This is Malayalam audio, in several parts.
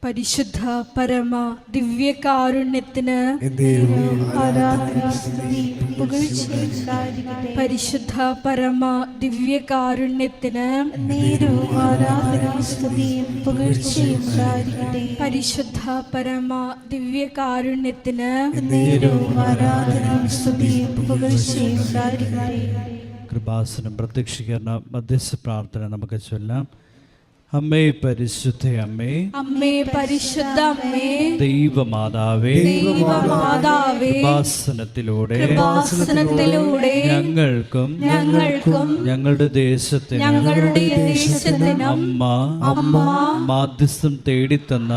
പരിശുദ്ധ പരമ ദിവ്യകാരുണ്യത്തിന് പരിശുദ്ധ പരമ ദിവ്യകാരുണ്യത്തിന് പരിശുദ്ധ പരമ ദിവ്യകാരുണ്യത്തിന് കൃപാസനം പ്രത്യക്ഷീകരണ മധ്യസ്ഥ പ്രാർത്ഥന നമുക്ക് ചൊല്ലാം. അമ്മേ പരിശുദ്ധ അമ്മേ, അമ്മേ പരിശുദ്ധ അമ്മേ, ദൈവമാതാവേ, ദൈവമാതാവേ, കൃപാസനത്തിലൂടെ ഞങ്ങൾക്കും ഞങ്ങളുടെ ദേശത്തിനും അമ്മ മാധ്യസ്ഥം തേടിത്തന്ന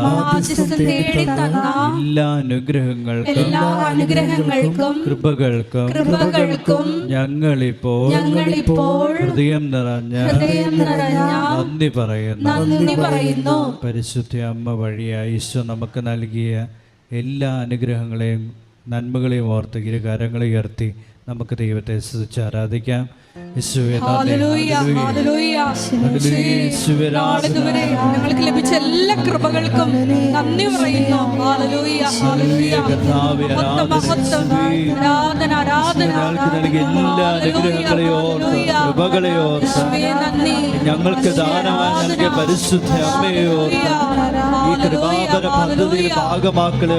എല്ലാ അനുഗ്രഹങ്ങൾക്കും കൃപകൾക്കും ഞങ്ങളിപ്പോൾ ഹൃദയം നിറഞ്ഞ നന്ദി പറയുന്നു. പരിശുദ്ധ അമ്മ വഴിയായി ഈശോ നമുക്ക് നൽകിയ എല്ലാ അനുഗ്രഹങ്ങളെയും നന്മകളെയും ഓർത്ത് ഇരു കരങ്ങളെ ഉയർത്തി നമുക്ക് ദൈവത്തെ സ്തുതിച്ച് ആരാധിക്കാം. ഞങ്ങൾക്ക് ലഭിച്ച എല്ലാ കൃപകൾക്കും നന്ദി പറയുന്നു. ഞങ്ങൾക്ക് ദാനമായി നൽകിയ പരിശുദ്ധ അമ്മയോ ഈ കൃപാപര പദ്ധതിയിൽ ഭാഗമാക്കളെ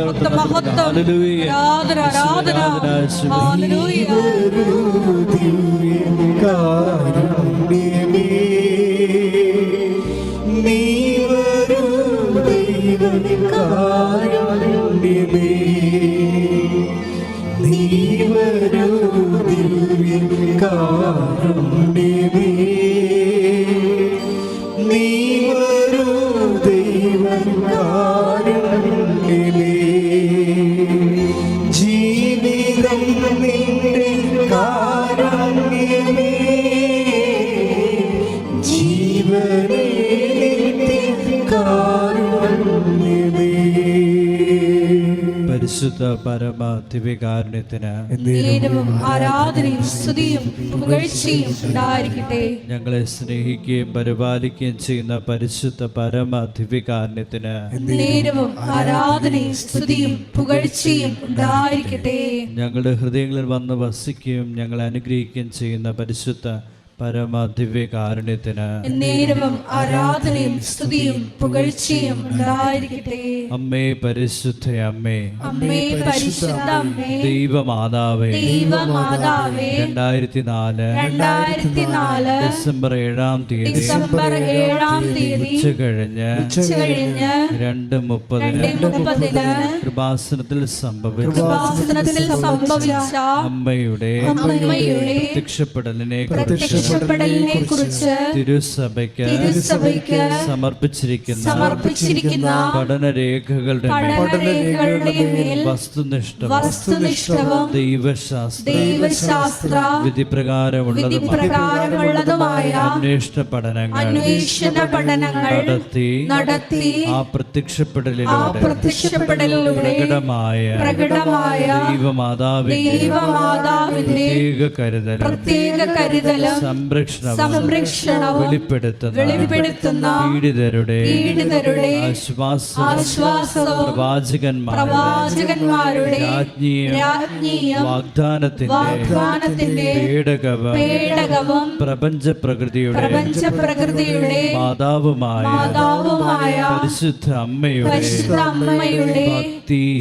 പരിശുദ്ധ പരമ ദിവ്യകാരുണ്യത്തിന് ആരാധനയും സ്തുതിയും പുകഴ്ചയും ഉണ്ടായിരിക്കട്ടെ. ഞങ്ങളെ സ്നേഹിക്കുകയും പരിപാലിക്കുകയും ചെയ്യുന്ന പരിശുദ്ധ പരമ ദിവ്യകാരുണ്യത്തിന് ആരാധനയും സ്തുതിയും പുകഴ്ചയും ഉണ്ടായിരിക്കട്ടെ. ഞങ്ങളുടെ ഹൃദയങ്ങളിൽ വന്ന് വസിക്കുകയും ഞങ്ങളെ അനുഗ്രഹിക്കുകയും ചെയ്യുന്ന പരിശുദ്ധ പരമ ദിവ്യകാരുണ്യത്തിന് ആരാധനയും സ്തുതിയും പുകഴ്ചയും ഉണ്ടായിരിക്കട്ടെ. അമ്മേ പരിശുദ്ധ അമ്മേ, അമ്മേ പരിശുദ്ധ അമ്മേ, ദൈവമാതാവേ, 2004 ഡിസംബർ 7-ാം തീയതി ഉച്ചകഴിഞ്ഞ് 2:30 കൃപാസനത്തിൽ സംഭവിച്ച അമ്മയുടെ പ്രത്യക്ഷപ്പെടലിനെ കുറിച്ച് തിരുസഭയ്ക്ക് സമർപ്പിച്ചിരിക്കുന്ന പഠനരേഖകളുടെ വസ്തുനിഷ്ഠവും ദൈവശാസ്ത്ര വിധിപ്രകാരമുള്ളതുമായ അന്വേഷണ പഠനങ്ങൾ നടത്തി ആ പ്രത്യക്ഷപ്പെടലിലൂടെ പ്രകടമായ ദൈവമാതാവിന്റെ പ്രത്യേക കരുതലും സംരക്ഷണവും വെളിപ്പെടുത്തുന്ന പീഡിതരുടെ ആശ്വാസവും പ്രവാചകന്മാരുടെ രാജ്ഞിയും വാഗ്ദാനത്തിന്റെ പേടകവും പ്രപഞ്ച പ്രകൃതിയുടെ മാതാവുമായ പരിശുദ്ധ അമ്മയുടെ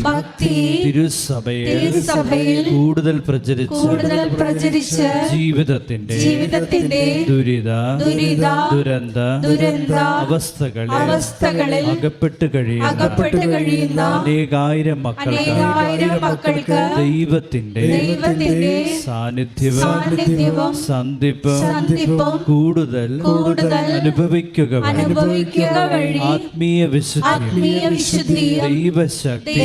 ഭക്തി തിരുസഭയിൽ കൂടുതൽ പ്രചരിച്ച് ജീവിതത്തിന്റെ ദുരിത അവസ്ഥകളിൽ അകപ്പെട്ട് കഴിയുന്ന അനേകായിരം മക്കൾക്ക് ദൈവത്തിന്റെ സാന്നിധ്യവും സന്ധിപ്പും കൂടുതൽ അനുഭവിക്കുക വഴി ആത്മീയ വിശുദ്ധി ദൈവശക്തി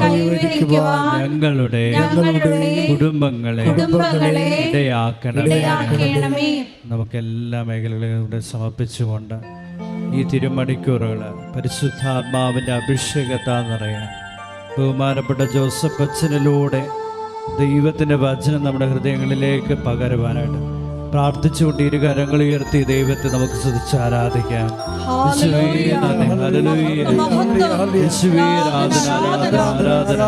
കൈവരിക്കുവാൻ ഞങ്ങളുടെ കുടുംബങ്ങളെ ഇടയാക്കണമേ. നമുക്കെല്ലാ മേഖലകളും ഇവിടെ സമർപ്പിച്ചുകൊണ്ട് ഈ തിരുമണിക്കൂറുകൾ പരിശുദ്ധാത്മാവിൻ്റെ അഭിഷേകത്താൽ നിറയാൻ ബഹുമാനപ്പെട്ട ജോസഫ് അച്ഛനിലൂടെ ദൈവത്തിൻ്റെ വചനം നമ്മുടെ ഹൃദയങ്ങളിലേക്ക് പകരുവാനായിട്ട് പ്രാർത്ഥിച്ചുകൊണ്ട് ഇരു കരങ്ങൾ ഉയർത്തി ദൈവത്തെ നമുക്ക് സ്തുതിച്ച് ആരാധിക്കാം. യേശുവേ നന്ദി, ഹല്ലേലൂയ. യേശുവേ ആരാധന, ആരാധന, ആരാധന.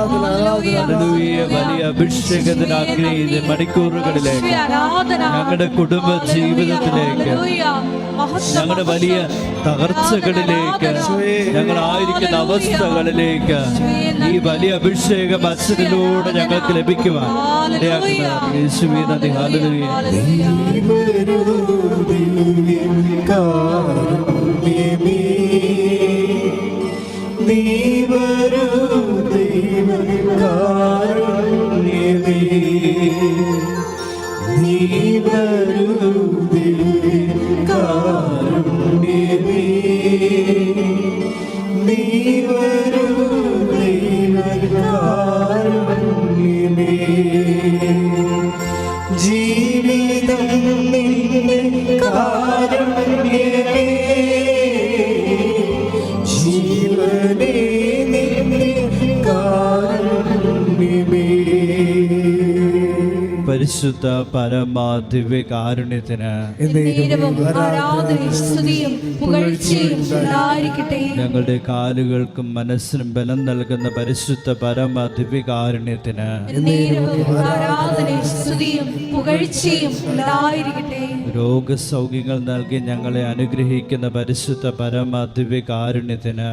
ഹല്ലേലൂയ. വലിയ അഭിഷേകത്തിന് ആഗ്രഹിക്കുന്ന മണിക്കൂറുകളിലേക്ക്, ഞങ്ങളുടെ കുടുംബ ജീവിതത്തിലേക്ക്, ഞങ്ങളുടെ വലിയ തകർച്ചകളിലേക്ക്, ഞങ്ങളായിരിക്കുന്ന അവസ്ഥകളിലേക്ക് ഈ വലിയ അഭിഷേകം അച്ഛനിലൂടെ ഞങ്ങൾക്ക് ലഭിക്കുവാൻ ഇടയാക്കുന്നതാണ്. യേശുവേ നന്ദി, ഹല്ലേലൂയ. ജീവിതം നിന്റെ കാരുണ്യമേ, ജീവനേ നിന്റെ കാരുണ്യമേ. പരിശുദ്ധ പരമ ദിവ്യ കാരുണ്യത്തിന് ഞങ്ങളുടെ കാലുകൾക്കും മനസ്സിനും ബലം നൽകുന്ന പരിശുദ്ധ പരമ ദിവ്യ കാരുണ്യത്തിന് രോഗസൗഖ്യങ്ങൾ നൽകി ഞങ്ങളെ അനുഗ്രഹിക്കുന്ന പരിശുദ്ധ പരമ ദിവ്യ കാരുണ്യത്തിന്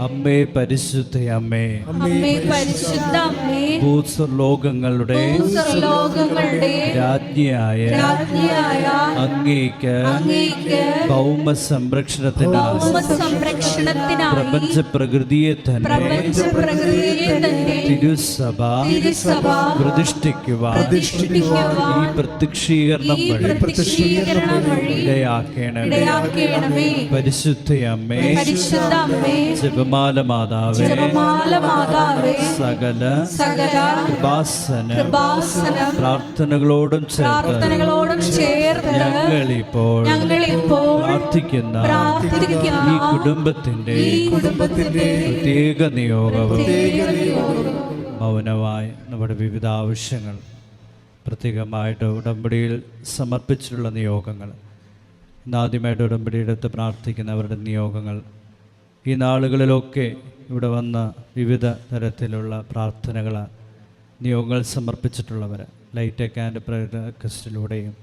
അമ്മേ പരിശുദ്ധ അമ്മേ, ഭൂസ്വർലോകങ്ങളുടെ രാജ്ഞിയായ അങ്ങേക്ക് ഭൗമ സംരക്ഷണത്തിനായി പ്രപഞ്ച പ്രകൃതിയെ തന്നെ തിരുസഭ പ്രതിഷ്ഠിക്കുവാൻ ഈ പ്രത്യക്ഷീകരണം വഴി ഇടയാക്കണമേ. പരിശുദ്ധ അമ്മേ, ജപമാല മാതാവേ, സകല പ്രാർത്ഥനകളോടും ചേർത്ത് ഞങ്ങളിപ്പോൾ പ്രാർത്ഥിക്കുന്ന ഈ കുടുംബത്തിന്റെ പ്രത്യേക നിയോഗവും മൗനമായി നമ്മുടെ വിവിധ ആവശ്യങ്ങൾ പ്രത്യേകമായിട്ട് ഉടമ്പടിയിൽ സമർപ്പിച്ചിട്ടുള്ള നിയോഗങ്ങൾ, ഇന്നാദ്യമായിട്ട് ഉടമ്പടിയെടുത്ത് പ്രാർത്ഥിക്കുന്നവരുടെ നിയോഗങ്ങൾ, ഈ നാളുകളിലൊക്കെ ഇവിടെ വന്ന വിവിധ തരത്തിലുള്ള പ്രാർത്ഥനകൾ നിയോഗങ്ങൾ സമർപ്പിച്ചിട്ടുള്ളവർ ലൈറ്റ് ആൻഡ് പ്രയർ റിക്വസ്റ്റിലൂടെയും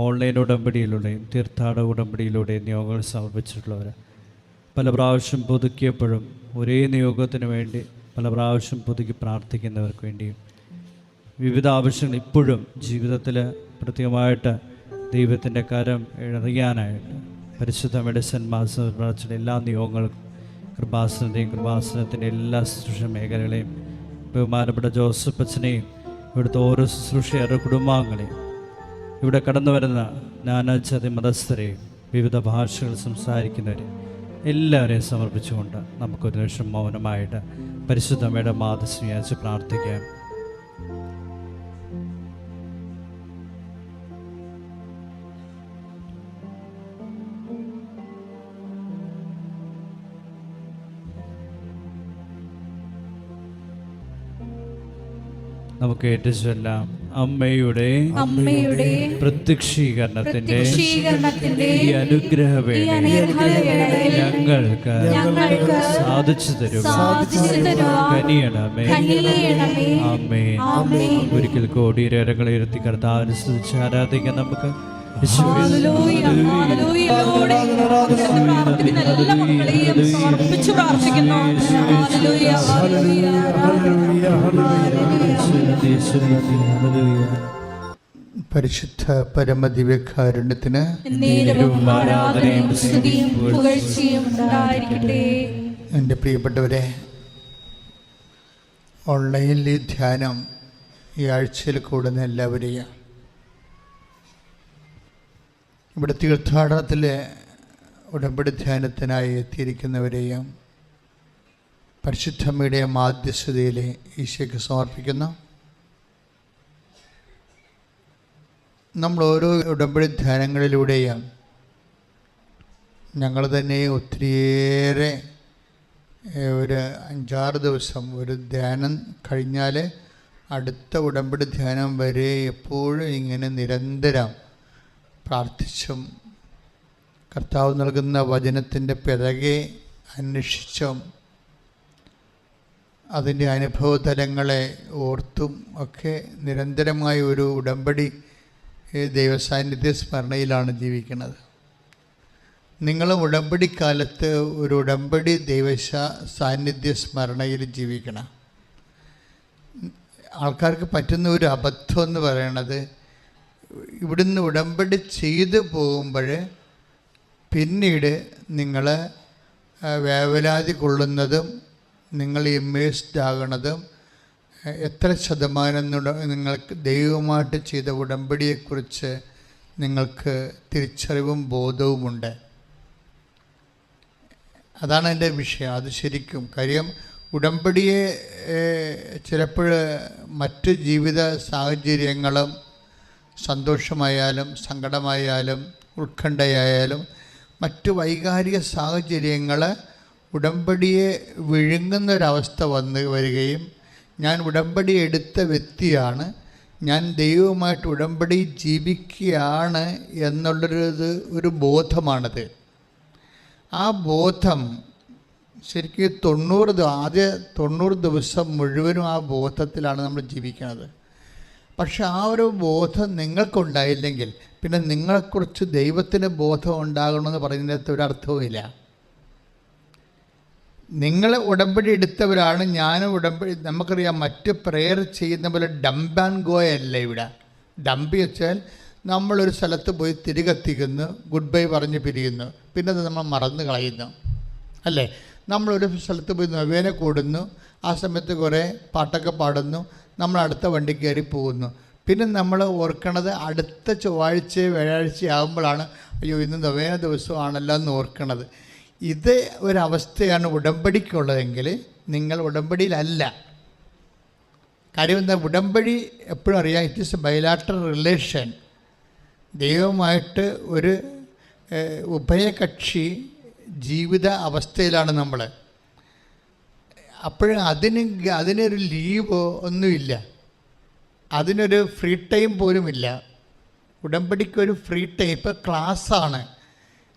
ഓൺലൈൻ ഉടമ്പടിയിലൂടെയും തീർത്ഥാടന ഉടമ്പടിയിലൂടെയും നിയോഗങ്ങൾ സമർപ്പിച്ചിട്ടുള്ളവർ, പല പ്രാവശ്യം പുതുക്കിയപ്പോഴും ഒരേ നിയോഗത്തിന് വേണ്ടി പല പ്രാവശ്യം പുതുക്കി പ്രാർത്ഥിക്കുന്നവർക്ക് വേണ്ടിയും വിവിധ ആവശ്യങ്ങൾ ഇപ്പോഴും ജീവിതത്തിൽ പ്രത്യേകമായിട്ട് ദൈവത്തിൻ്റെ കരം അറിയാനായിട്ട് പരിശുദ്ധ മെഡിസിൻ മാസ്റ്റർ എല്ലാ നിയോഗങ്ങൾക്കും കൃപാസനത്തിൻ്റെ എല്ലാ ശുശ്രൂഷ മേഖലകളെയും ബഹുമാനപ്പെട്ട ജോസഫ് അച്ഛനെയും ഇവിടുത്തെ ഓരോ ശുശ്രൂഷയുടെ കുടുംബാംഗങ്ങളെയും ഇവിടെ കടന്നു വരുന്ന നാനാജാതി മതസ്ഥരെയും വിവിധ ഭാഷകൾ സംസാരിക്കുന്നവരെയും എല്ലാവരെയും സമർപ്പിച്ചുകൊണ്ട് നമുക്കൊരു നിമിഷം മൗനമായിട്ട് പരിശുദ്ധമ്മയുടെ മാതൃശ്രീ വിചാരിച്ച് പ്രാർത്ഥിക്കാം. നമുക്ക് ഏറ്റുചൊല്ലാം. അമ്മയുടെ പ്രത്യക്ഷീകരണത്തിന്റെ ഈ അനുഗ്രഹവേള ഞങ്ങൾക്ക് സാധിച്ചു തരുമേ. ആമേൻ. ഒരിക്കൽ കോടി രേഖകളെ ഉയർത്തി കർത്താവിനെ സ്തുതിച്ച് ആരാധിക്കാൻ നമുക്ക് പരിശുദ്ധ പരമദിവ്യകാരുണ്യത്തിന് എൻ്റെ പ്രിയപ്പെട്ടവരെ, ഓൺലൈനിൽ ഈ ധ്യാനം ഈ ആഴ്ചയിൽ കൂടുന്ന എല്ലാവരെയും ഇവിടെ തീർത്ഥാടനത്തിലെ ഉടമ്പടി ധ്യാനത്തിനായി എത്തിയിരിക്കുന്നവരെയും പരിശുദ്ധമ്മയുടെ മാധ്യസ്ഥതയിലെ ഈശോയ്ക്ക് സമർപ്പിക്കുന്നു. നമ്മൾ ഓരോ ഉടമ്പടി ധ്യാനങ്ങളിലൂടെയും ഞങ്ങൾ തന്നെ ഒത്തിരിയേറെ ഒരു 5-6 ദിവസം ഒരു ധ്യാനം കഴിഞ്ഞാൽ അടുത്ത ഉടമ്പടി ധ്യാനം വരെ എപ്പോഴും ഇങ്ങനെ നിരന്തരം പ്രാർത്ഥിച്ചും കർത്താവ് നൽകുന്ന വചനത്തിൻ്റെ പിറകെ അന്വേഷിച്ചും അതിൻ്റെ അനുഭവതലങ്ങളെ ഓർത്തും ഒക്കെ നിരന്തരമായ ഒരു ഉടമ്പടി ദൈവസാന്നിധ്യ സ്മരണയിലാണ് ജീവിക്കുന്നത്. നിങ്ങളും ഉടമ്പടി കാലത്ത് ഒരു ഉടമ്പടി സാന്നിധ്യ സ്മരണയിൽ ജീവിക്കണം. ആൾക്കാർക്ക് പറ്റുന്ന ഒരു അബദ്ധം എന്ന് പറയണത്, ഇവിടുന്ന് ഉടമ്പടി ചെയ്തു പോകുമ്പോൾ പിന്നീട് നിങ്ങൾ വേവലാതി കൊള്ളുന്നതും നിങ്ങൾ ഇമ്മേഴ്സ്ഡ് ആകണതും എത്ര ശതമാനം നിങ്ങൾക്ക് ദൈവമായിട്ട് ചെയ്ത ഉടമ്പടിയെക്കുറിച്ച് നിങ്ങൾക്ക് തിരിച്ചറിവും ബോധവുമുണ്ട്. അതാണ് എൻ്റെ വിഷയം. അത് ശരിക്കും കാര്യം ഉടമ്പടിയെ ചിലപ്പോൾ മറ്റ് ജീവിത സാഹചര്യങ്ങളും സന്തോഷമായാലും സങ്കടമായാലും ഉത്കണ്ഠയായാലും മറ്റ് വൈകാരിക സാഹചര്യങ്ങൾ ഉടമ്പടിയെ വിഴുങ്ങുന്നൊരവസ്ഥ വരികയും ഞാൻ ഉടമ്പടി എടുത്ത വ്യക്തിയാണ്, ഞാൻ ദൈവവുമായിട്ട് ഉടമ്പടി ജീവിക്കുകയാണ് എന്നുള്ളൊരു ബോധമാണത്. ആ ബോധം ശരിക്കും ആദ്യ 90 ദിവസം മുഴുവനും ആ ബോധത്തിലാണ് നമ്മൾ ജീവിക്കുന്നത്. പക്ഷെ ആ ഒരു ബോധം നിങ്ങൾക്കുണ്ടായില്ലെങ്കിൽ പിന്നെ നിങ്ങളെക്കുറിച്ച് ദൈവത്തിന് ബോധം ഉണ്ടാകണമെന്ന് പറയുന്നതിനകത്ത് ഒരർത്ഥവുമില്ല. നിങ്ങൾ ഉടമ്പടി എടുത്തവരാണ്. ഞാനും ഉടമ്പടി, നമുക്കറിയാം മറ്റ് പ്രെയർ ചെയ്യുന്ന പോലെ ഡംപ് ആൻഡ് ഗോ അല്ല ഇവിടെ. ഡംപ് വെച്ചാൽ നമ്മളൊരു സ്ഥലത്ത് പോയി തിരികെത്തിക്കുന്നു, ഗുഡ് ബൈ പറഞ്ഞ് പിരിയുന്നു, പിന്നെ അത് നമ്മൾ മറന്നു കളയുന്നു അല്ലേ. നമ്മളൊരു സ്ഥലത്ത് പോയി നൊവേന കൂടുന്നു, ആ സമയത്ത് കുറേ പാട്ടൊക്കെ പാടുന്നു, നമ്മൾ അടുത്ത വണ്ടി കയറി പോകുന്നു. പിന്നെ നമ്മൾ ഓർക്കണത് അടുത്ത ചൊവ്വാഴ്ച വ്യാഴാഴ്ച ആകുമ്പോഴാണ്, അയ്യോ ഇന്ന് നൊവേന ദിവസമാണല്ലോ എന്ന് ഓർക്കണത്. ഇത് ഒരവസ്ഥയാണ് ഉടമ്പടിക്കുള്ളതെങ്കിൽ നിങ്ങൾ ഉടമ്പടിയിലല്ല. കാര്യം എന്താ, ഉടമ്പടി എപ്പോഴും അറിയാം, it is A bilateral relation. ദൈവമായിട്ട് ഒരു ഉഭയകക്ഷി ജീവിത അവസ്ഥയിലാണ് നമ്മൾ. അപ്പോഴും അതിനൊരു ലീവോ ഒന്നുമില്ല, അതിനൊരു ഫ്രീ ടൈം പോലുമില്ല. ഉടമ്പടിക്കൊരു ഫ്രീ ടൈം, ഇപ്പോൾ ക്ലാസ്സാണ്,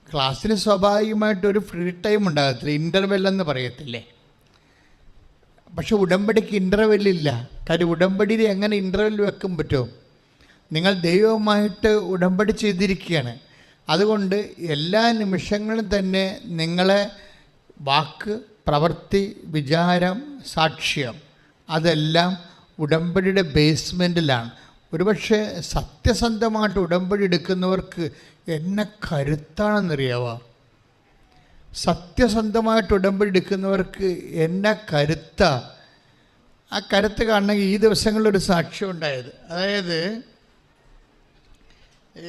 ക്ലാസ്സിന് സ്വാഭാവികമായിട്ടൊരു ഫ്രീ ടൈം ഉണ്ടാകത്തില്ല, ഇൻ്റർവെല്ലെന്ന് പറയത്തില്ലേ. പക്ഷെ ഉടമ്പടിക്ക് ഇൻ്റർവെല്ലില്ല. കാര്യം ഉടമ്പടിയിൽ എങ്ങനെ ഇൻ്റർവെൽ വെക്കാൻ പറ്റുമോ? നിങ്ങൾ ദൈവവുമായിട്ട് ഉടമ്പടി ചെയ്തിരിക്കുകയാണ്. അതുകൊണ്ട് എല്ലാ നിമിഷങ്ങളും തന്നെ നിങ്ങളെ വാക്ക്, പ്രവൃത്തി, വിചാരം, സാക്ഷ്യം അതെല്ലാം ഉടമ്പടിയുടെ ബേസ്മെൻറ്റിലാണ്. ഒരുപക്ഷെ സത്യസന്ധമായിട്ട് ഉടമ്പടി എടുക്കുന്നവർക്ക് എന്നെ കരുത്താണെന്നറിയാവോ? സത്യസന്ധമായിട്ട് ഉടമ്പടി എടുക്കുന്നവർക്ക് എന്നെ കരുത്ത. ആ കരുത്ത് കാണണമെങ്കിൽ ഈ ദിവസങ്ങളിലൊരു സാക്ഷ്യം ഉണ്ടായത്, അതായത്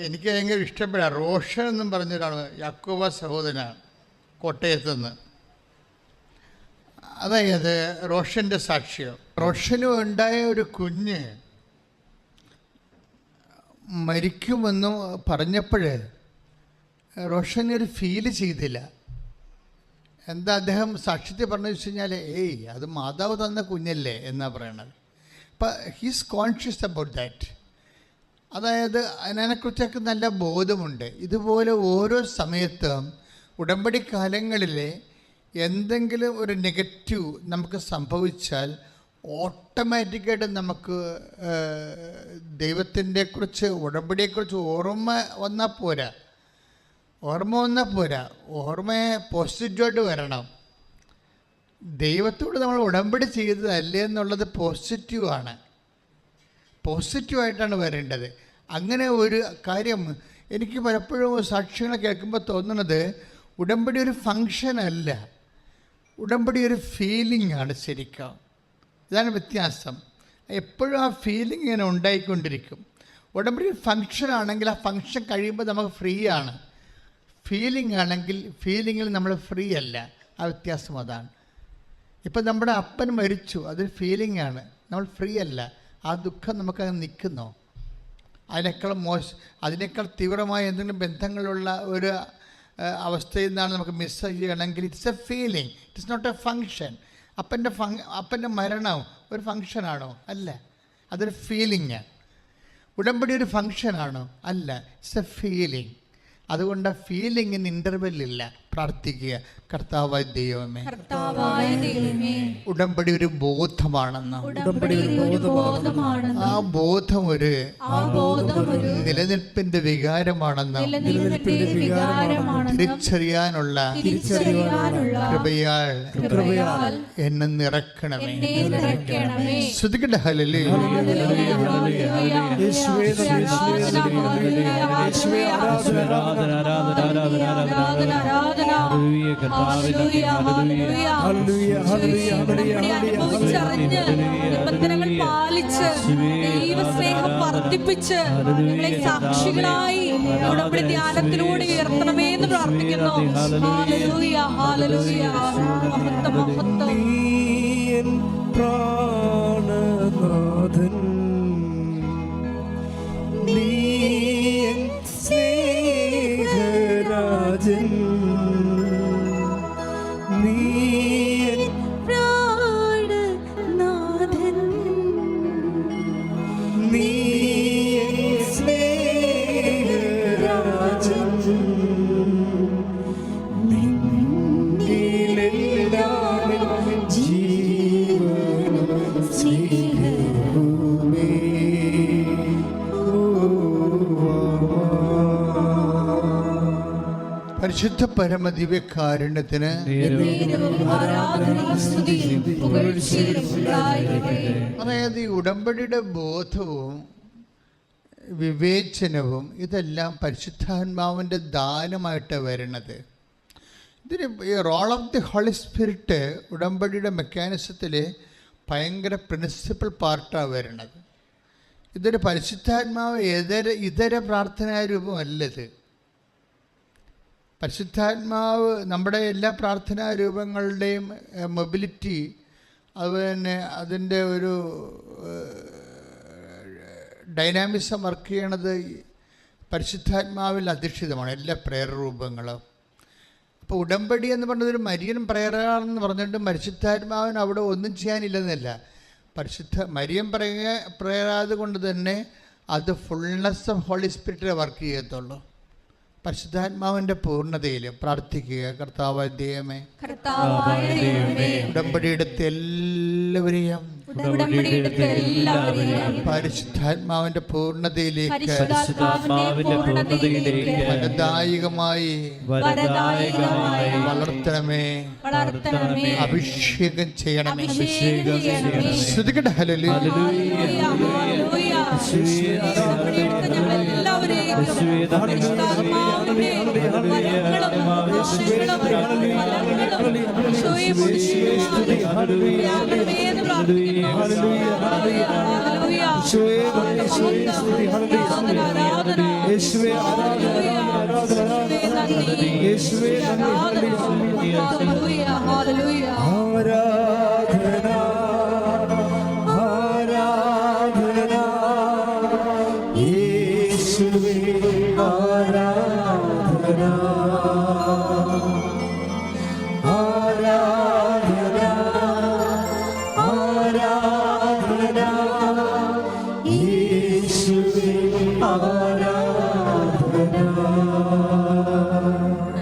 എനിക്ക് ഭയങ്കര ഇഷ്ടപ്പെടാം. റോഷൻ എന്നും പറഞ്ഞൊരാണ്, യാക്കോബ സഹോദരനാണ്, കോട്ടയത്ത് നിന്ന്. അതായത് റോഷൻ്റെ സാക്ഷ്യം. റോഷനും ഉണ്ടായ ഒരു കുഞ്ഞ് മരിക്കുമെന്ന് പറഞ്ഞപ്പോൾ റോഷനൊരു ഫീല് ചെയ്തില്ല. എന്താ അദ്ദേഹം സാക്ഷ്യത്തെ പറഞ്ഞു വെച്ച് കഴിഞ്ഞാൽ, അത് മാതാവ് തന്ന കുഞ്ഞല്ലേ എന്നാണ് പറയണത്. അപ്പം ഹീസ് കോൺഷ്യസ് അബൌട്ട് ദാറ്റ്. അതായത് അതിനെക്കുറിച്ചൊക്കെ നല്ല ബോധമുണ്ട്. ഇതുപോലെ ഓരോ സമയത്തും ഉടമ്പടി കാലങ്ങളിൽ എന്തെങ്കിലും ഒരു നെഗറ്റീവ് നമുക്ക് സംഭവിച്ചാൽ ഓട്ടോമാറ്റിക്കായിട്ട് നമുക്ക് ദൈവത്തിൻ്റെ ഉടമ്പടിയെക്കുറിച്ച് ഓർമ്മ വന്നാൽ പോരാ. ഓർമ്മയെ പോസിറ്റീവായിട്ട് വരണം. ദൈവത്തോട് നമ്മൾ ഉടമ്പടി ചെയ്തതല്ലേ എന്നുള്ളത് പോസിറ്റീവാണ്, പോസിറ്റീവായിട്ടാണ് വരേണ്ടത്. അങ്ങനെ ഒരു കാര്യം എനിക്ക് പലപ്പോഴും സാക്ഷ്യങ്ങൾ കേൾക്കുമ്പോൾ തോന്നുന്നത്, ഉടമ്പടി ഒരു ഫങ്ഷനല്ല, ഉടമ്പടി ഒരു ഫീലിംഗ് ആണ് ശരിക്കും. ഇതാണ് വ്യത്യാസം. എപ്പോഴും ആ ഫീലിംഗ് ഇങ്ങനെ ഉണ്ടായിക്കൊണ്ടിരിക്കും. ഉടമ്പടി ഫങ്ഷൻ ആണെങ്കിൽ ആ ഫങ്ഷൻ കഴിയുമ്പോൾ നമുക്ക് ഫ്രീ ആണ്. ഫീലിംഗ് ആണെങ്കിൽ ഫീലിങ്ങിൽ നമ്മൾ ഫ്രീ അല്ല. ആ വ്യത്യാസം അതാണ്. ഇപ്പം നമ്മുടെ അപ്പൻ മരിച്ചു, അതൊരു ഫീലിംഗ് ആണ്, നമ്മൾ ഫ്രീ അല്ല. ആ ദുഃഖം നമുക്കത് നിൽക്കുന്നോ? അതിനേക്കാൾ തീവ്രമായ എന്തെങ്കിലും ബന്ധങ്ങളുള്ള ഒരു അവസ്ഥയിൽ നിന്നാണ് നമുക്ക് മിസ് ചെയ്യണമെങ്കിൽ it's a feeling, it's not a function. അപ്പൻ്റെ മരണം ഒരു ഫങ്ഷനാണോ? അല്ല. അതൊരു ഫീലിംഗ്. ഉടമ്പടി ഒരു ഫങ്ഷനാണോ? അല്ല, ഇറ്റ്സ് എ ഫീലിംഗ്. അതുകൊണ്ട് ആ ഫീലിങ്ങിന് ഇൻ്റർവെല്ലില്ല. പ്രാർത്ഥിക്കുക, കർത്താവായ ദൈവമേ, ഉടമ്പടി ഒരു ബോധമാണെന്ന്, ആ ബോധം ഒരു നിലനിൽപ്പിന്റെ വികാരമാണെന്ന് തിരിച്ചറിയാനുള്ള കൃപയാൽ എന്നെ നിറക്കണമേ. ശ്രദ്ധിക്കട്ടെ, ഹല്ലേലൂയ. നിബന്ധനകൾ പാലിച്ച് ദൈവസ്നേഹം വർദ്ധിപ്പിച്ച് നിങ്ങളെ സാക്ഷികളായി ഉടമ്പടി ധ്യാനത്തിലൂടെ ഉയർത്തണമേ എന്ന് പ്രാർത്ഥിക്കുന്നു. ഹല്ലേലൂയ, ഹല്ലേലൂയ, മഹത്വം, മഹത്വം. പ്രാണനാഥൻ നീയൻ സ്നേഹരാജൻ നീയൻ പ്രാണനാഥൻ നീയൻ സ്നേഹരാജൻ നിന്നിലെല്ലാം ജീവനും സ്നേഹവുമേ. പരിശുദ്ധ പരമദിവ്യകാരുണ്യത്തിന് അതായത് ഈ ഉടമ്പടിയുടെ ബോധവും വിവേചനവും ഇതെല്ലാം പരിശുദ്ധാത്മാവിൻ്റെ ദാനമായിട്ട് വരുന്നത്. ഇതിന് ഈ role of the holy spirit ഉടമ്പടിയുടെ മെക്കാനിസത്തിൽ ഭയങ്കര പ്രിൻസിപ്പൽ പാർട്ടാണ് വരുന്നത്. ഇതൊരു പരിശുദ്ധാത്മാവ് ഇതര പ്രാർത്ഥനാ രൂപമല്ലത്. പരിശുദ്ധാത്മാവ് നമ്മുടെ എല്ലാ പ്രാർത്ഥനാ രൂപങ്ങളുടെയും മൊബിലിറ്റി, അതുപോലെ തന്നെ അതിൻ്റെ ഒരു ഡൈനാമിസം വർക്ക് ചെയ്യണത് പരിശുദ്ധാത്മാവിൽ അധിഷ്ഠിതമാണ് എല്ലാ പ്രേയർ രൂപങ്ങളും. അപ്പോൾ ഉടമ്പടി എന്ന് പറഞ്ഞതൊരു മരിയൻ പ്രേയറാണെന്ന് പറഞ്ഞിട്ട് പരിശുദ്ധാത്മാവിന് അവിടെ ഒന്നും ചെയ്യാനില്ലെന്നല്ല. മരിയൻ പ്രേയറായത് കൊണ്ട് തന്നെ അത് ഫുൾനെസ് ഓഫ് ഹോളി സ്പിരിറ്റിൽ വർക്ക് ചെയ്യത്തുള്ളൂ. പരിശുദ്ധാത്മാവിൻ്റെ പൂർണ്ണതയിൽ പ്രാർത്ഥിക്കുക, കർത്താവായ ദൈവമേ, ഉടമ്പടിയെടുത്ത് എല്ലാവരെയും പരിശുദ്ധാത്മാവിന്റെ പൂർണ്ണതയിലേക്ക് വരദായകമായി വളർത്തണമേ, അഭിഷേകം ചെയ്യണമേ. ശ്രദ്ധിക്കട്ടെ, ഹല്ലേലൂയ.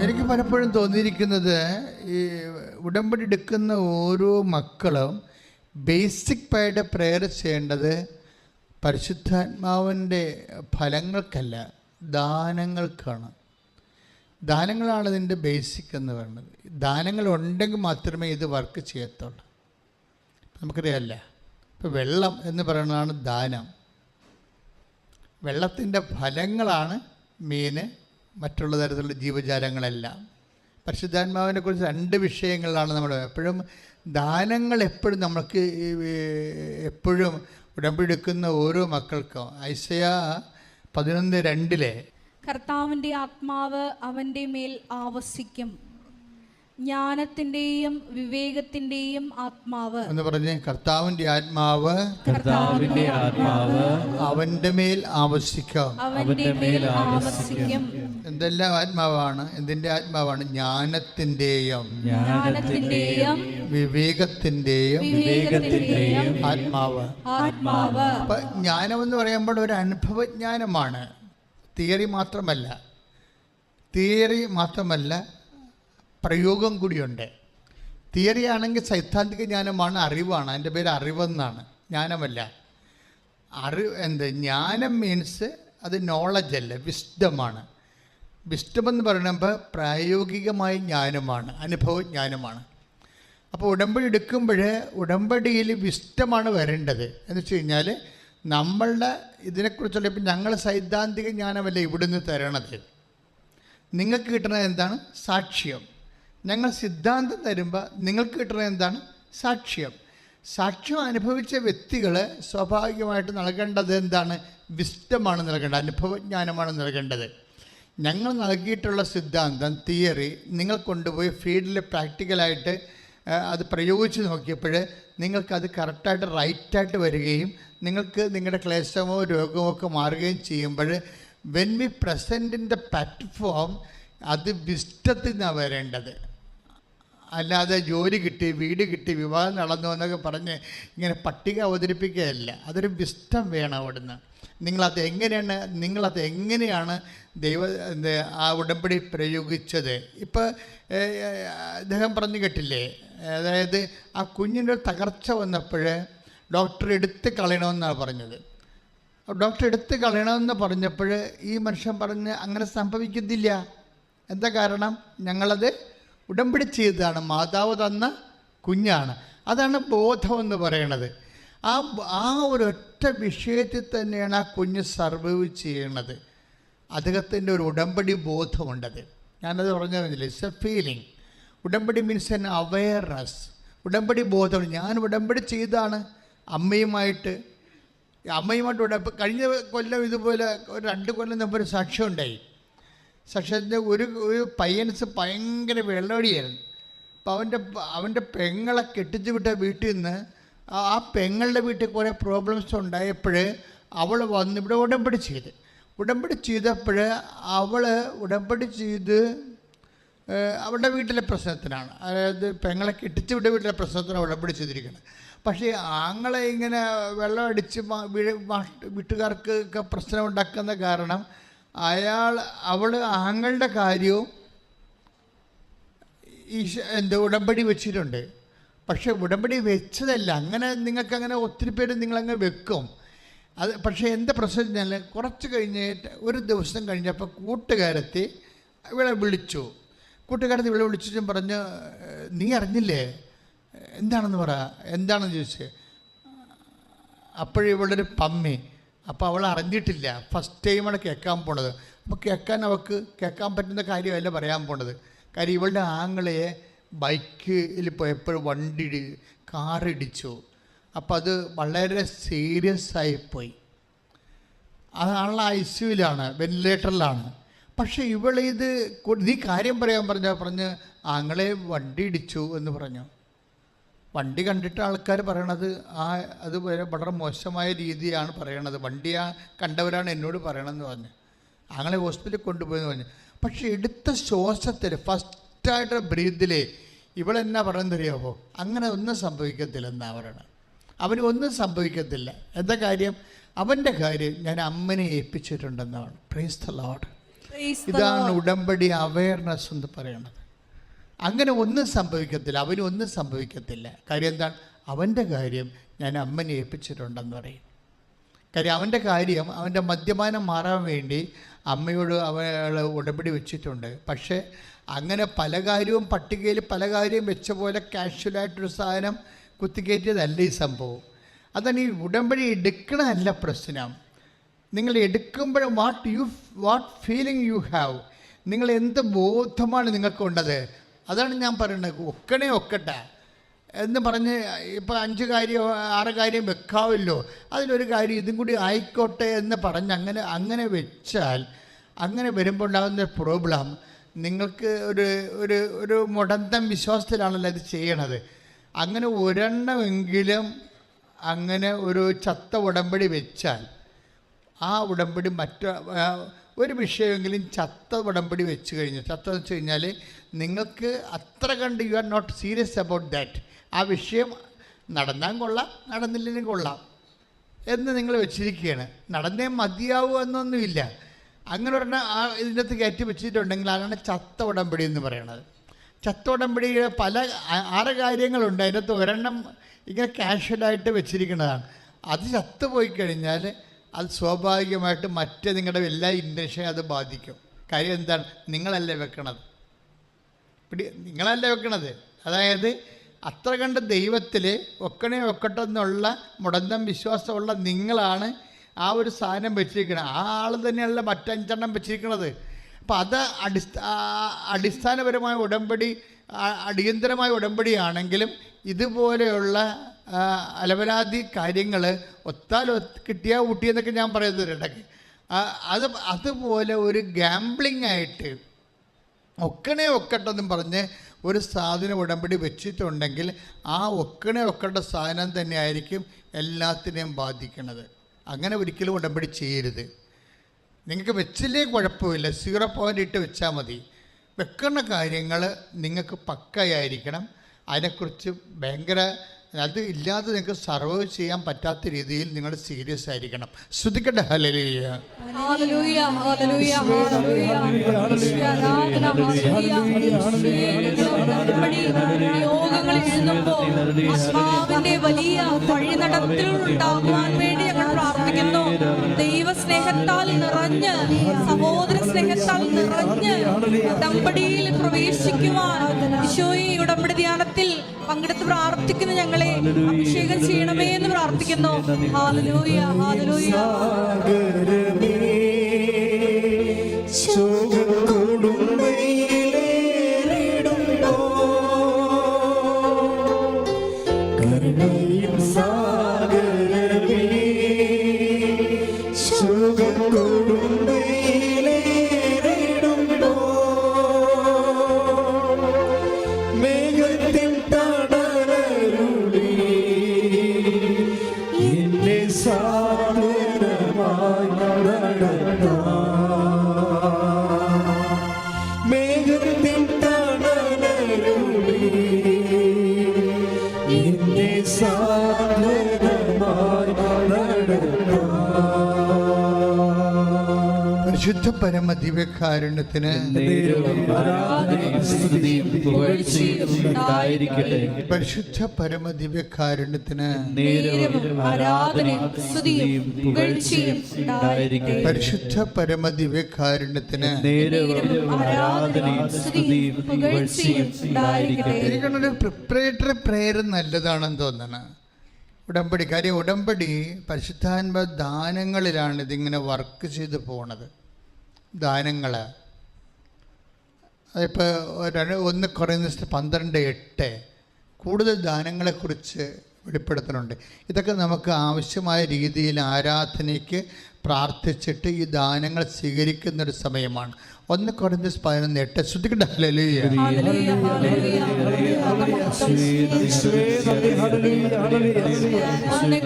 എനിക്ക് പലപ്പോഴും തോന്നിയിരിക്കുന്നത് ഈ ഉടമ്പടി എടുക്കുന്ന ഓരോ മക്കളും ബേസിക് പ്രെയർ ചെയ്യേണ്ടത് പരിശുദ്ധാത്മാവിൻ്റെ ഫലങ്ങൾക്കല്ല, ദാനങ്ങൾക്കാണ്. ദാനങ്ങളാണ് ഇതിൻ്റെ ബേസിക് എന്ന് പറയുന്നത്. ദാനങ്ങൾ ഉണ്ടെങ്കിൽ മാത്രമേ ഇത് വർക്ക് ചെയ്യത്തുള്ളൂ. നമുക്കറിയാമല്ല, ഇപ്പോൾ വെള്ളം എന്ന് പറയുന്നതാണ് ദാനം. വെള്ളത്തിൻ്റെ ഫലങ്ങളാണ് മീൻ, മറ്റുള്ള തരത്തിലുള്ള ജീവജാലങ്ങളെല്ലാം. പരിശുദ്ധാത്മാവിനെ കുറിച്ച് രണ്ട് വിഷയങ്ങളിലാണ് നമ്മൾ എപ്പോഴും ദാനങ്ങൾ എപ്പോഴും നമുക്ക് എപ്പോഴും ഉടമ്പെടുക്കുന്ന ഓരോ മക്കൾക്കും. ഐസയാ 11:2 കർത്താവിൻ്റെ ആത്മാവ് അവൻ്റെ മേൽ ആവസിക്കും, ജ്ഞാനത്തിന്റെയും വിവേകത്തിന്റെയും ആത്മാവ്. എന്ന് പറഞ്ഞ് കർത്താവിൻ്റെ ആത്മാവ് കർത്താവിന്റെ ആത്മാവ് അവൻ്റെ മേൽ ആവസിക്കാം. അവന്റെ മേൽ ആവസിക്കും. എന്തെല്ലാം ആത്മാവാണ്? എന്തിൻ്റെ ആത്മാവാണ്? ജ്ഞാനത്തിൻ്റെയും ജ്ഞാനത്തിന്റെയും വിവേകത്തിൻ്റെയും ആത്മാവ്. അപ്പം ജ്ഞാനം എന്ന് പറയുമ്പോൾ ഒരു അനുഭവജ്ഞാനമാണ്, തിയറി മാത്രമല്ല പ്രയോഗം കൂടിയുണ്ട്. തിയറി ആണെങ്കിൽ സൈദ്ധാന്തിക ജ്ഞാനമാണ്, അറിവാണ്. അതിൻ്റെ പേര് അറിവെന്നാണ്, ജ്ഞാനമല്ല. ജ്ഞാനം മീൻസ് അത് നോളജല്ല, വിസ്ഡമാണ്. വിസ്ഡം എന്ന് പറയുമ്പോൾ പ്രായോഗികമായ ജ്ഞാനമാണ്, അനുഭവജ്ഞാനമാണ്. അപ്പോൾ ഉടമ്പടി എടുക്കുമ്പോൾ ഉടമ്പടിയിൽ വിസ്ഡമാണ് വരേണ്ടത്. എന്ന് വെച്ച് കഴിഞ്ഞാൽ നമ്മളുടെ ഇതിനെക്കുറിച്ചുള്ള, ഇപ്പം ഞങ്ങൾ സൈദ്ധാന്തിക ജ്ഞാനമല്ല ഇവിടുന്ന് തരണത്. നിങ്ങൾക്ക് കിട്ടുന്നത് എന്താണ്? സാക്ഷ്യം. ഞങ്ങൾ സിദ്ധാന്തം തരുമ്പോൾ നിങ്ങൾക്ക് കിട്ടുന്നത് എന്താണ്? സാക്ഷ്യം. സാക്ഷ്യം അനുഭവിച്ച വ്യക്തികൾ സ്വാഭാവികമായിട്ട് നൽകേണ്ടത് എന്താണ്? വിസ്ഡമാണ് നൽകേണ്ടത്, അനുഭവജ്ഞാനമാണ് നൽകേണ്ടത്. ഞങ്ങൾ നൽകിയിട്ടുള്ള സിദ്ധാന്തം, തിയറി നിങ്ങൾ കൊണ്ടുപോയി ഫീൽഡിൽ പ്രാക്ടിക്കലായിട്ട് അത് പ്രയോഗിച്ച് നോക്കിയപ്പോൾ നിങ്ങൾക്കത് കറക്റ്റായിട്ട് റൈറ്റായിട്ട് വരികയും നിങ്ങൾക്ക് നിങ്ങളുടെ ക്ലേശമോ രോഗമോ ഒക്കെ മാറുകയും ചെയ്യുമ്പോൾ when we present in the platform അത് വിസ്ഡത്തിൽ നിന്നാണ് വരേണ്ടത്. അല്ലാതെ ജോലി കിട്ടി, വീട് കിട്ടി, വിവാഹം നടന്നു എന്നൊക്കെ പറഞ്ഞ് ഇങ്ങനെ പട്ടിക അവതരിപ്പിക്കുകയല്ല. അതൊരു വിസ്ഡം വേണം അവിടുന്ന്. നിങ്ങളത് എങ്ങനെയാണ് ആ ഉടമ്പടി പ്രയോഗിച്ചത്? ഇപ്പോൾ അദ്ദേഹം പറഞ്ഞു കേട്ടില്ലേ, അതായത് ആ കുഞ്ഞിൻ്റെ തകർച്ച വന്നപ്പോൾ ഡോക്ടർ എടുത്ത് കളയണമെന്നാണ് പറഞ്ഞത്. ഡോക്ടർ എടുത്ത് കളയണമെന്ന് പറഞ്ഞപ്പോൾ ഈ മനുഷ്യൻ പറഞ്ഞ് അങ്ങനെ സംഭവിക്കുന്നില്ല. എന്താ കാരണം? ഞങ്ങളത് ഉടമ്പടി ചെയ്തതാണ്, മാതാവ് തന്ന കുഞ്ഞാണ്. അതാണ് ബോധമെന്ന് പറയണത്. ആ ഒരൊറ്റ വിഷയത്തിൽ തന്നെയാണ് ആ കുഞ്ഞ് സർവൈവ് ചെയ്യണത്. അദ്ദേഹത്തിൻ്റെ ഒരു ഉടമ്പടി ബോധമുണ്ടത്. ഞാനത് പറഞ്ഞില്ല, ഇറ്റ്സ് എ ഫീലിംഗ്. ഉടമ്പടി മീൻസ് എൻ അവെയർനെസ്. ഉടമ്പടി ബോധം. ഞാൻ ഉടമ്പടി ചെയ്താണ് അമ്മയുമായിട്ട് കഴിഞ്ഞ കൊല്ലം ഇതുപോലെ 2 കൊല്ലം മുമ്പ് ഒരു സാക്ഷ്യം ഉണ്ടായി. സാക്ഷ്യത്തിൻ്റെ ഒരു പയ്യൻസ് ഭയങ്കര വെള്ളമടിയായിരുന്നു. അപ്പോൾ അവൻ്റെ പെങ്ങളെ കെട്ടിച്ചു വിട്ട വീട്ടിൽ നിന്ന് ആ പെങ്ങളുടെ വീട്ടിൽ കുറേ പ്രോബ്ലംസ് ഉണ്ടായപ്പോൾ അവൾ വന്ന് ഇവിടെ ഉടമ്പടി ചെയ്തപ്പോൾ അവളുടെ വീട്ടിലെ പ്രശ്നത്തിനാണ്, അതായത് പെങ്ങളെ കെട്ടിച്ചു വിട്ട വീട്ടിലെ പ്രശ്നത്തിനാണ് ഉടമ്പടി ചെയ്തിരിക്കുന്നത്. പക്ഷേ ആങ്ങളെ ഇങ്ങനെ വെള്ളം അടിച്ച് വീട്ടുകാർക്ക് ഒക്കെ പ്രശ്നം ഉണ്ടാക്കുന്ന കാരണം അവൾ ആങ്ങളുടെ കാര്യവും ഉടമ്പടി വെച്ചിട്ടുണ്ട്. പക്ഷേ ഉടമ്പടി വെച്ചതല്ല, നിങ്ങൾക്കങ്ങനെ ഒത്തിരി പേര് നിങ്ങളങ്ങ് വെക്കും. പക്ഷേ എന്താ പ്രശ്നം വെച്ചാൽ കുറച്ച് കഴിഞ്ഞിട്ട് ഒരു ദിവസം കഴിഞ്ഞപ്പോൾ കൂട്ടുകാരത്തി ഇവളെ വിളിച്ചും പറഞ്ഞ്, നീ അറിഞ്ഞില്ലേ, എന്താണെന്ന് ചോദിച്ചു. അപ്പോഴിവളൊരു പമ്മി. അപ്പോൾ അവൾ അറിഞ്ഞിട്ടില്ല, ഫസ്റ്റ് ടൈമാണ് കേൾക്കാൻ പോണത്. അപ്പോൾ അവൾക്ക് കേൾക്കാൻ പറ്റുന്ന കാര്യമല്ല പറയാൻ പോണത്. കാര്യം ഇവളുടെ ആങ്ങളയെ ബൈക്കിൽ പോയപ്പോൾ കാറിടിച്ചു. അപ്പം അത് വളരെ സീരിയസ് ആയിപ്പോയി. ആളെ ICUവിലാണ്, വെന്റിലേറ്ററിലാണ്. പക്ഷേ ഇവളിത് നീ കാര്യം പറയാൻ പറഞ്ഞ് ആങ്ങളെ വണ്ടി ഇടിച്ചു എന്ന് പറഞ്ഞു. വണ്ടി കണ്ടിട്ട് ആൾക്കാർ പറയണത് അത് വളരെ മോശമായ രീതിയാണ് പറയണത്. കണ്ടവരാണ് എന്നോട് പറയണമെന്ന് പറഞ്ഞു. ആങ്ങളെ ഹോസ്പിറ്റലിൽ കൊണ്ടുപോയെന്ന് പറഞ്ഞു. പക്ഷേ എടുത്ത ശ്വാസത്തിൽ ഫസ്റ്റായിട്ട് ബ്രീത്തിലേ ഇവളെന്നാ പറയുന്നറിയാമോ? അങ്ങനെ ഒന്നും സംഭവിക്കത്തില്ലെന്നാണ് പറയണത്. അവനൊന്നും സംഭവിക്കത്തില്ല. എന്താ കാര്യം? അവൻ്റെ കാര്യം ഞാൻ അമ്മനെ ഏൽപ്പിച്ചിട്ടുണ്ടെന്നാണ്. Praise the Lord. ഇതാണ് ഉടമ്പടി അവെയർനെസ് എന്ന് പറയണത്. അങ്ങനെ ഒന്നും സംഭവിക്കത്തില്ല, അവനൊന്നും സംഭവിക്കത്തില്ല. കാര്യം എന്താണ്? അവൻ്റെ കാര്യം ഞാൻ അമ്മനെ ഏൽപ്പിച്ചിട്ടുണ്ടെന്ന് പറയും. കാര്യം അവൻ്റെ മദ്യപാനം മാറാൻ വേണ്ടി അമ്മയോട് അവൾ ഉടമ്പടി വെച്ചിട്ടുണ്ട്. പക്ഷേ അങ്ങനെ പല കാര്യവും പട്ടികയിൽ പല കാര്യം വെച്ച പോലെ കാഷ്വലായിട്ടൊരു സാധനം കുത്തിക്കയറ്റിയതല്ല ഈ സംഭവം. അതാണ് ഈ ഉടമ്പടി എടുക്കണമല്ല പ്രശ്നം. നിങ്ങൾ എടുക്കുമ്പോൾ വാട്ട് ഫീലിംഗ് യു ഹാവ്, നിങ്ങൾ എന്ത് ബോധമാണ് നിങ്ങൾക്കുള്ളത്, അതാണ് ഞാൻ പറയുന്നത്. ഒക്കട്ടെ എന്ന് പറഞ്ഞ് ഇപ്പോൾ 5 കാര്യം 6 കാര്യം വെക്കാമല്ലോ, അതിലൊരു കാര്യം ഇതും കൂടി ആയിക്കോട്ടെ എന്ന് പറഞ്ഞ് അങ്ങനെ വെച്ചാൽ അങ്ങനെ വരുമ്പോൾ ഉണ്ടാകുന്ന പ്രോബ്ലം, നിങ്ങൾക്ക് ഒരു ഒരു ഒരു മുടന്തം വിശ്വാസത്തിലാണല്ലോ ഇത് ചെയ്യണത്. അങ്ങനെ ഒരെണ്ണമെങ്കിലും അങ്ങനെ ഒരു ചത്ത ഉടമ്പടി വെച്ചാൽ ആ ഉടമ്പടി ഒരു വിഷയമെങ്കിലും ചത്ത ഉടമ്പടി വെച്ച് കഴിഞ്ഞു. ചത്തതെന്ന് വെച്ച് കഴിഞ്ഞാൽ നിങ്ങൾക്ക് അത്ര കണ്ട് you are not serious about that. ആ വിഷയം നടന്നാൽ കൊള്ളാം, നടന്നില്ലെങ്കിൽ കൊള്ളാം എന്ന് നിങ്ങൾ വെച്ചിരിക്കുകയാണ്. നടന്നേ മതിയാവൂ എന്നൊന്നുമില്ല. അങ്ങനെ ഒരെണ്ണം ഇതിൻ്റെ അകത്ത് കയറ്റി വെച്ചിട്ടുണ്ടെങ്കിൽ അതാണ് ചത്ത ഉടമ്പടി എന്ന് പറയുന്നത്. ചത്ത ഉടമ്പടിയുടെ 6 കാര്യങ്ങളുണ്ട്. അതിൻ്റെ അകത്ത് ഒരെണ്ണം ഇങ്ങനെ കാഷ്വലായിട്ട് വെച്ചിരിക്കുന്നതാണ്. അത് ചത്തുപോയി കഴിഞ്ഞാൽ അത് സ്വാഭാവികമായിട്ട് മറ്റേ നിങ്ങളുടെ എല്ലാ ഇൻറ്റൻഷനും അത് ബാധിക്കും. കാര്യം എന്താണ്? നിങ്ങളല്ലേ വെക്കണത്, നിങ്ങളല്ലേ വെക്കണത്. അതായത് അത്ര കണ്ട് ദൈവത്തിൽ ഒക്കട്ടെ എന്നുള്ള മുടന്തം വിശ്വാസമുള്ള നിങ്ങളാണ് ആ ഒരു സാധനം വെച്ചിരിക്കുന്നത്. ആ ആൾ തന്നെയല്ല മറ്റഞ്ചെണ്ണം വെച്ചിരിക്കുന്നത്. അപ്പം അത് അടിസ്ഥാനപരമായ ഉടമ്പടി, അടിയന്തരമായ ഉടമ്പടിയാണെങ്കിലും ഇതുപോലെയുള്ള അലവലാതി കാര്യങ്ങൾ കിട്ടിയാൽ ഊട്ടിയെന്നൊക്കെ ഞാൻ പറയുന്നത് ഇടയ്ക്ക്. അതുപോലെ ഒരു ഗാംബ്ലിംഗ് ആയിട്ട് ഒക്കട്ടെന്നും പറഞ്ഞ് ഒരു സാധനം ഉടമ്പടി വെച്ചിട്ടുണ്ടെങ്കിൽ ആ ഒക്കട്ടെ സാധനം തന്നെയായിരിക്കും എല്ലാത്തിനെയും ബാധിക്കുന്നത്. അങ്ങനെ ഒരിക്കലും ഉടമ്പടി ചെയ്യരുത്. നിങ്ങൾക്ക് വെച്ചില്ലേ കുഴപ്പമില്ല, 0 പോയിൻ്റ് ഇട്ട് വെച്ചാൽ മതി. വെക്കുന്ന കാര്യങ്ങൾ നിങ്ങൾക്ക് പക്കയായിരിക്കണം. അതിനെക്കുറിച്ച് ഭയങ്കര അത് ഇല്ലാതെ നിങ്ങൾക്ക് സർവൈവ് ചെയ്യാൻ പറ്റാത്ത രീതിയിൽ നിങ്ങൾ സീരിയസ് ആയിരിക്കണം. ശ്രദ്ധിക്കട്ടെ. Hallelujah, hallelujah, hallelujah, hallelujah. യോഗങ്ങൾ എഴുതുമ്പോൾ ആത്മാവിന്റെ വലിയ വഴിനടത്തലുണ്ടാകുവാൻ വേണ്ടി ഞങ്ങൾ പ്രാർത്ഥിക്കുന്നു. ദൈവസ്നേഹത്താൽ നിറഞ്ഞ്, സഹോദര സ്നേഹത്താൽ നിറഞ്ഞ് ഉടമ്പടിയിൽ പ്രവേശിക്കുവാൻ ഈശോയെ ഉടമ്പടി ധ്യാനത്തിൽ പങ്കെടുത്ത് പ്രാർത്ഥിക്കുന്ന ഞങ്ങളെ അഭിഷേകം ചെയ്യണമേ എന്ന് പ്രാർത്ഥിക്കുന്നു. Hallelujah, hallelujah. പരിശുദ്ധ പരമ ദിവ്യകാരുണ്യത്തിന് പരിശുദ്ധ പരമ ദിവ്യകാരുണ്യത്തിന് പരിശുദ്ധ പരമ ദിവ്യകാരുണ്യത്തിന് എനിക്കൊരു പ്രിപ്പറേറ്ററി പ്രെയർ നല്ലതാണെന്ന് തോന്നണം. ഉടമ്പടി കാര്യം, ഉടമ്പടി പരിശുദ്ധാത്മ ദാനങ്ങളിലാണ് ഇതിങ്ങനെ വർക്ക് ചെയ്ത് പോണത്. ദാനങ്ങൾ അതിപ്പോൾ 1 കൊറിന്ത്യർ 12:8 കൂടുതൽ ദാനങ്ങളെക്കുറിച്ച് വെളിപ്പെടുത്തുന്നുണ്ട്. ഇതൊക്കെ നമുക്ക് ആവശ്യമായ രീതിയിൽ ആരാധനയ്ക്ക് പ്രാർത്ഥിച്ചിട്ട് ഈ ദാനങ്ങൾ സ്വീകരിക്കുന്നൊരു സമയമാണ്. 1 കൊരിന്ത്യർ 11:8 ശ്രദ്ധിക്കട്ടെ. ഹല്ലേലൂയ.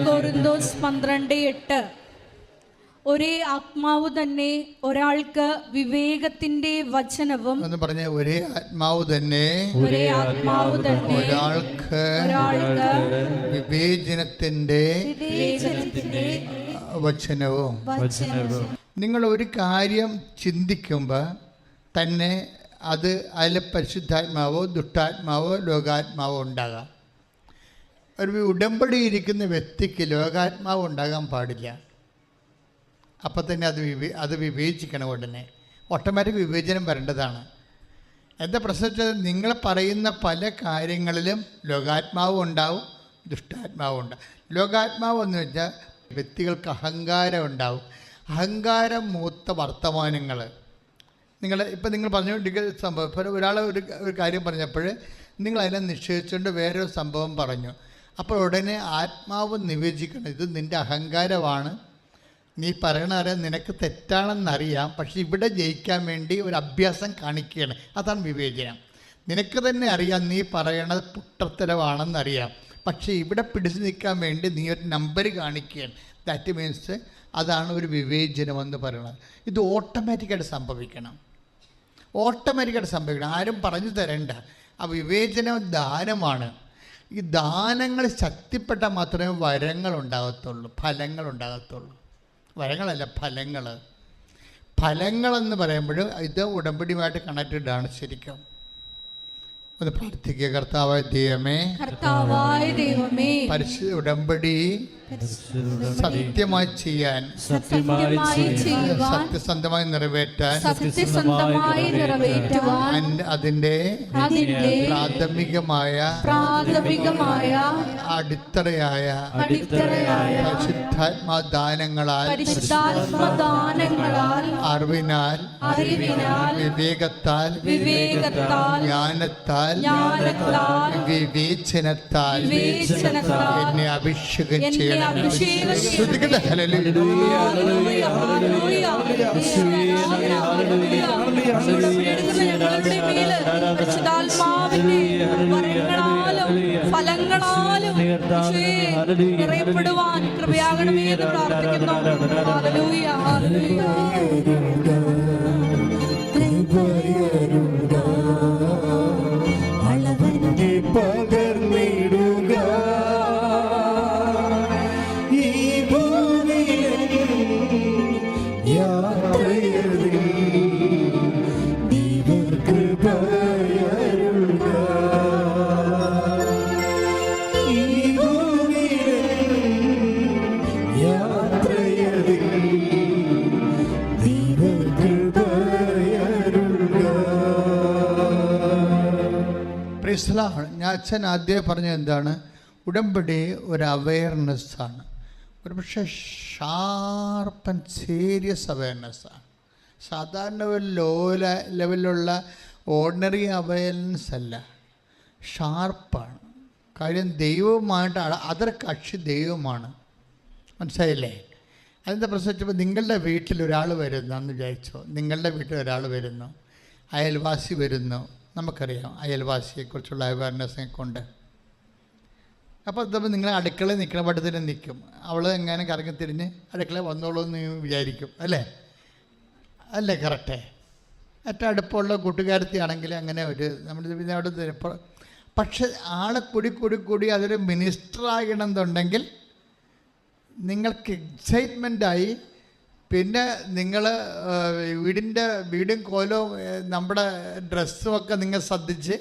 കൊരിന്തോസ് 12:8 ഒരേ ആത്മാവ് തന്നെ ഒരാൾക്ക് വിവേകത്തിന്റെ വചനവും എന്ന് പറഞ്ഞ ഒരേ ആത്മാവ് തന്നെ ഒരാൾക്ക് വിവേചനത്തിന്റെ വചനവും. നിങ്ങൾ ഒരു കാര്യം ചിന്തിക്കുമ്പോൾ തന്നെ അതിൽ പരിശുദ്ധാത്മാവോ ദുഷ്ടാത്മാവോ ലോകാത്മാവോ ഉണ്ടാകാം. ഒരു ഉടമ്പടി ഇരിക്കുന്ന വ്യക്തിക്ക് ലോകാത്മാവ് ഉണ്ടാകാൻ പാടില്ല. അപ്പം തന്നെ അത് വിവേചിക്കണം. ഉടനെ ഓട്ടോമാറ്റിക് വിവേചനം വരേണ്ടതാണ്. എന്താ പ്രശ്നം വെച്ചാൽ നിങ്ങൾ പറയുന്ന പല കാര്യങ്ങളിലും ലോകാത്മാവും ഉണ്ടാവും, ദുഷ്ടാത്മാവും ഉണ്ടാവും. ലോകാത്മാവ് എന്ന് വെച്ചാൽ വ്യക്തികൾക്ക് അഹങ്കാരം ഉണ്ടാവും. അഹങ്കാരം മൂത്ത വർത്തമാനങ്ങൾ നിങ്ങൾ പറഞ്ഞുകൊണ്ടിരിക്കുന്ന സംഭവം. ഇപ്പോൾ ഒരാൾ ഒരു കാര്യം പറഞ്ഞപ്പോൾ നിങ്ങൾ അതിനെ നിഷേധിച്ചുകൊണ്ട് വേറൊരു സംഭവം പറഞ്ഞു. അപ്പോൾ ഉടനെ ആത്മാവ് നിവേദിക്കണം, ഇത് നിൻ്റെ അഹങ്കാരമാണ്, നീ പറയണറിയാം, നിനക്ക് തെറ്റാണെന്നറിയാം, പക്ഷെ ഇവിടെ ജയിക്കാൻ വേണ്ടി ഒരു അഭ്യാസം കാണിക്കുകയാണ്. അതാണ് വിവേചനം. നിനക്ക് തന്നെ അറിയാം നീ പറയണത് പുട്ടത്തരവാണെന്നറിയാം, പക്ഷേ ഇവിടെ പിടിച്ചു നിൽക്കാൻ വേണ്ടി നീ ഒരു നമ്പർ കാണിക്കുകയാണ്. ദാറ്റ് മീൻസ് അതാണ് ഒരു വിവേചനമെന്ന് പറയുന്നത്. ഇത് ഓട്ടോമാറ്റിക്കായിട്ട് സംഭവിക്കണം. ആരും പറഞ്ഞു തരണ്ട. ആ വിവേചനം ദാനമാണ്. ഈ ദാനങ്ങൾ ശക്തിപ്പെട്ടാൽ മാത്രമേ വരങ്ങളുണ്ടാകത്തുള്ളൂ, ഫലങ്ങളുണ്ടാകത്തുള്ളൂ. വരങ്ങളല്ല, ഫലങ്ങളെന്ന് പറയുമ്പോൾ ഇത് ഉടമ്പടിയുമായിട്ട് കണക്റ്റഡ് ആണ് ശരിക്കും. ഒന്ന് പ്രാർത്ഥിക്കുക. കർത്താവായ ദൈവമേ, പരിശുദ്ധ ഉടമ്പടി സത്യമായി ചെയ്യാൻ, സത്യസന്ധമായി നിറവേറ്റാൻ അതിൻ്റെ പ്രാഥമികമായ അടിത്തറയായ പരിശുദ്ധാത്മദാനങ്ങളാൽ, അറിവിനാൽ, വിവേകത്താൽ, ജ്ഞാനത്താൽ, വിവേചനത്താൽ എന്നെ അഭിഷേകം ചെയ്യണം. ശ്രദ്ധിക്കട്ടെ. ഫലങ്ങളാലും നിറയപ്പെടുവാൻ കൃപയാകണമേ എന്ന് പ്രാർത്ഥിക്കുന്നു. Hallelujah, hallelujah. അളവന്റെ പകർന്നിടുക ഈ ഭൂമിയിൽ യാത്രയിൽ ദൈവകൃപയരുക. ഈ ഭൂമിയിൽ യാത്രയിൽ ഞാൻ അച്ഛൻ ആദ്യമേ പറഞ്ഞത് എന്താണ്? ഉടമ്പടി ഒരു അവെയർനെസ്സാണ്. ഒരു പക്ഷേ ഷാർപ്പ് ആൻഡ് സീരിയസ് അവെയർനെസ്സാണ്. സാധാരണ ഒരു ലോ ലെവലിലുള്ള ഓർഡിനറി അവെയർനെസ് അല്ല, ഷാർപ്പാണ്. കാര്യം ദൈവവുമായിട്ട് അതൊരു കക്ഷി ദൈവമാണ്. മനസ്സിലായില്ലേ? അതിൻ്റെ പ്രശ്നം നിങ്ങളുടെ വീട്ടിൽ ഒരാൾ വരുന്നു എന്ന് വിചാരിച്ചോ. നിങ്ങളുടെ വീട്ടിൽ ഒരാൾ വരുന്നു, അയൽവാസി വരുന്നു. നമുക്കറിയാം അയൽവാസിയെക്കുറിച്ചുള്ള അവയർനെസ് കൊണ്ട്. അപ്പോൾ ഇതപ്പോൾ നിങ്ങൾ അടുക്കളയിൽ നിൽക്കണ പട്ടത്തിന് നിൽക്കും. അവൾ എങ്ങനെ കറങ്ങി തിരിഞ്ഞ് അടുക്കളയിൽ വന്നോളൂ എന്ന് വിചാരിക്കും. അല്ലേ കറക്റ്റേ? ഏറ്റവും അടുപ്പമുള്ള കൂട്ടുകാരത്തിയാണെങ്കിൽ അങ്ങനെ ഒരു നമ്മൾ പിന്നെ അവിടെ. പക്ഷെ ആളെ കൂടി അതൊരു മിനിസ്റ്റർ ആകണമെന്നുണ്ടെങ്കിൽ നിങ്ങൾക്ക് എക്സൈറ്റ്മെൻറ്റായി. പിന്നെ നിങ്ങൾ വീടും കോലവും നമ്മുടെ ഡ്രസ്സുമൊക്കെ നിങ്ങൾ ശ്രദ്ധിച്ച്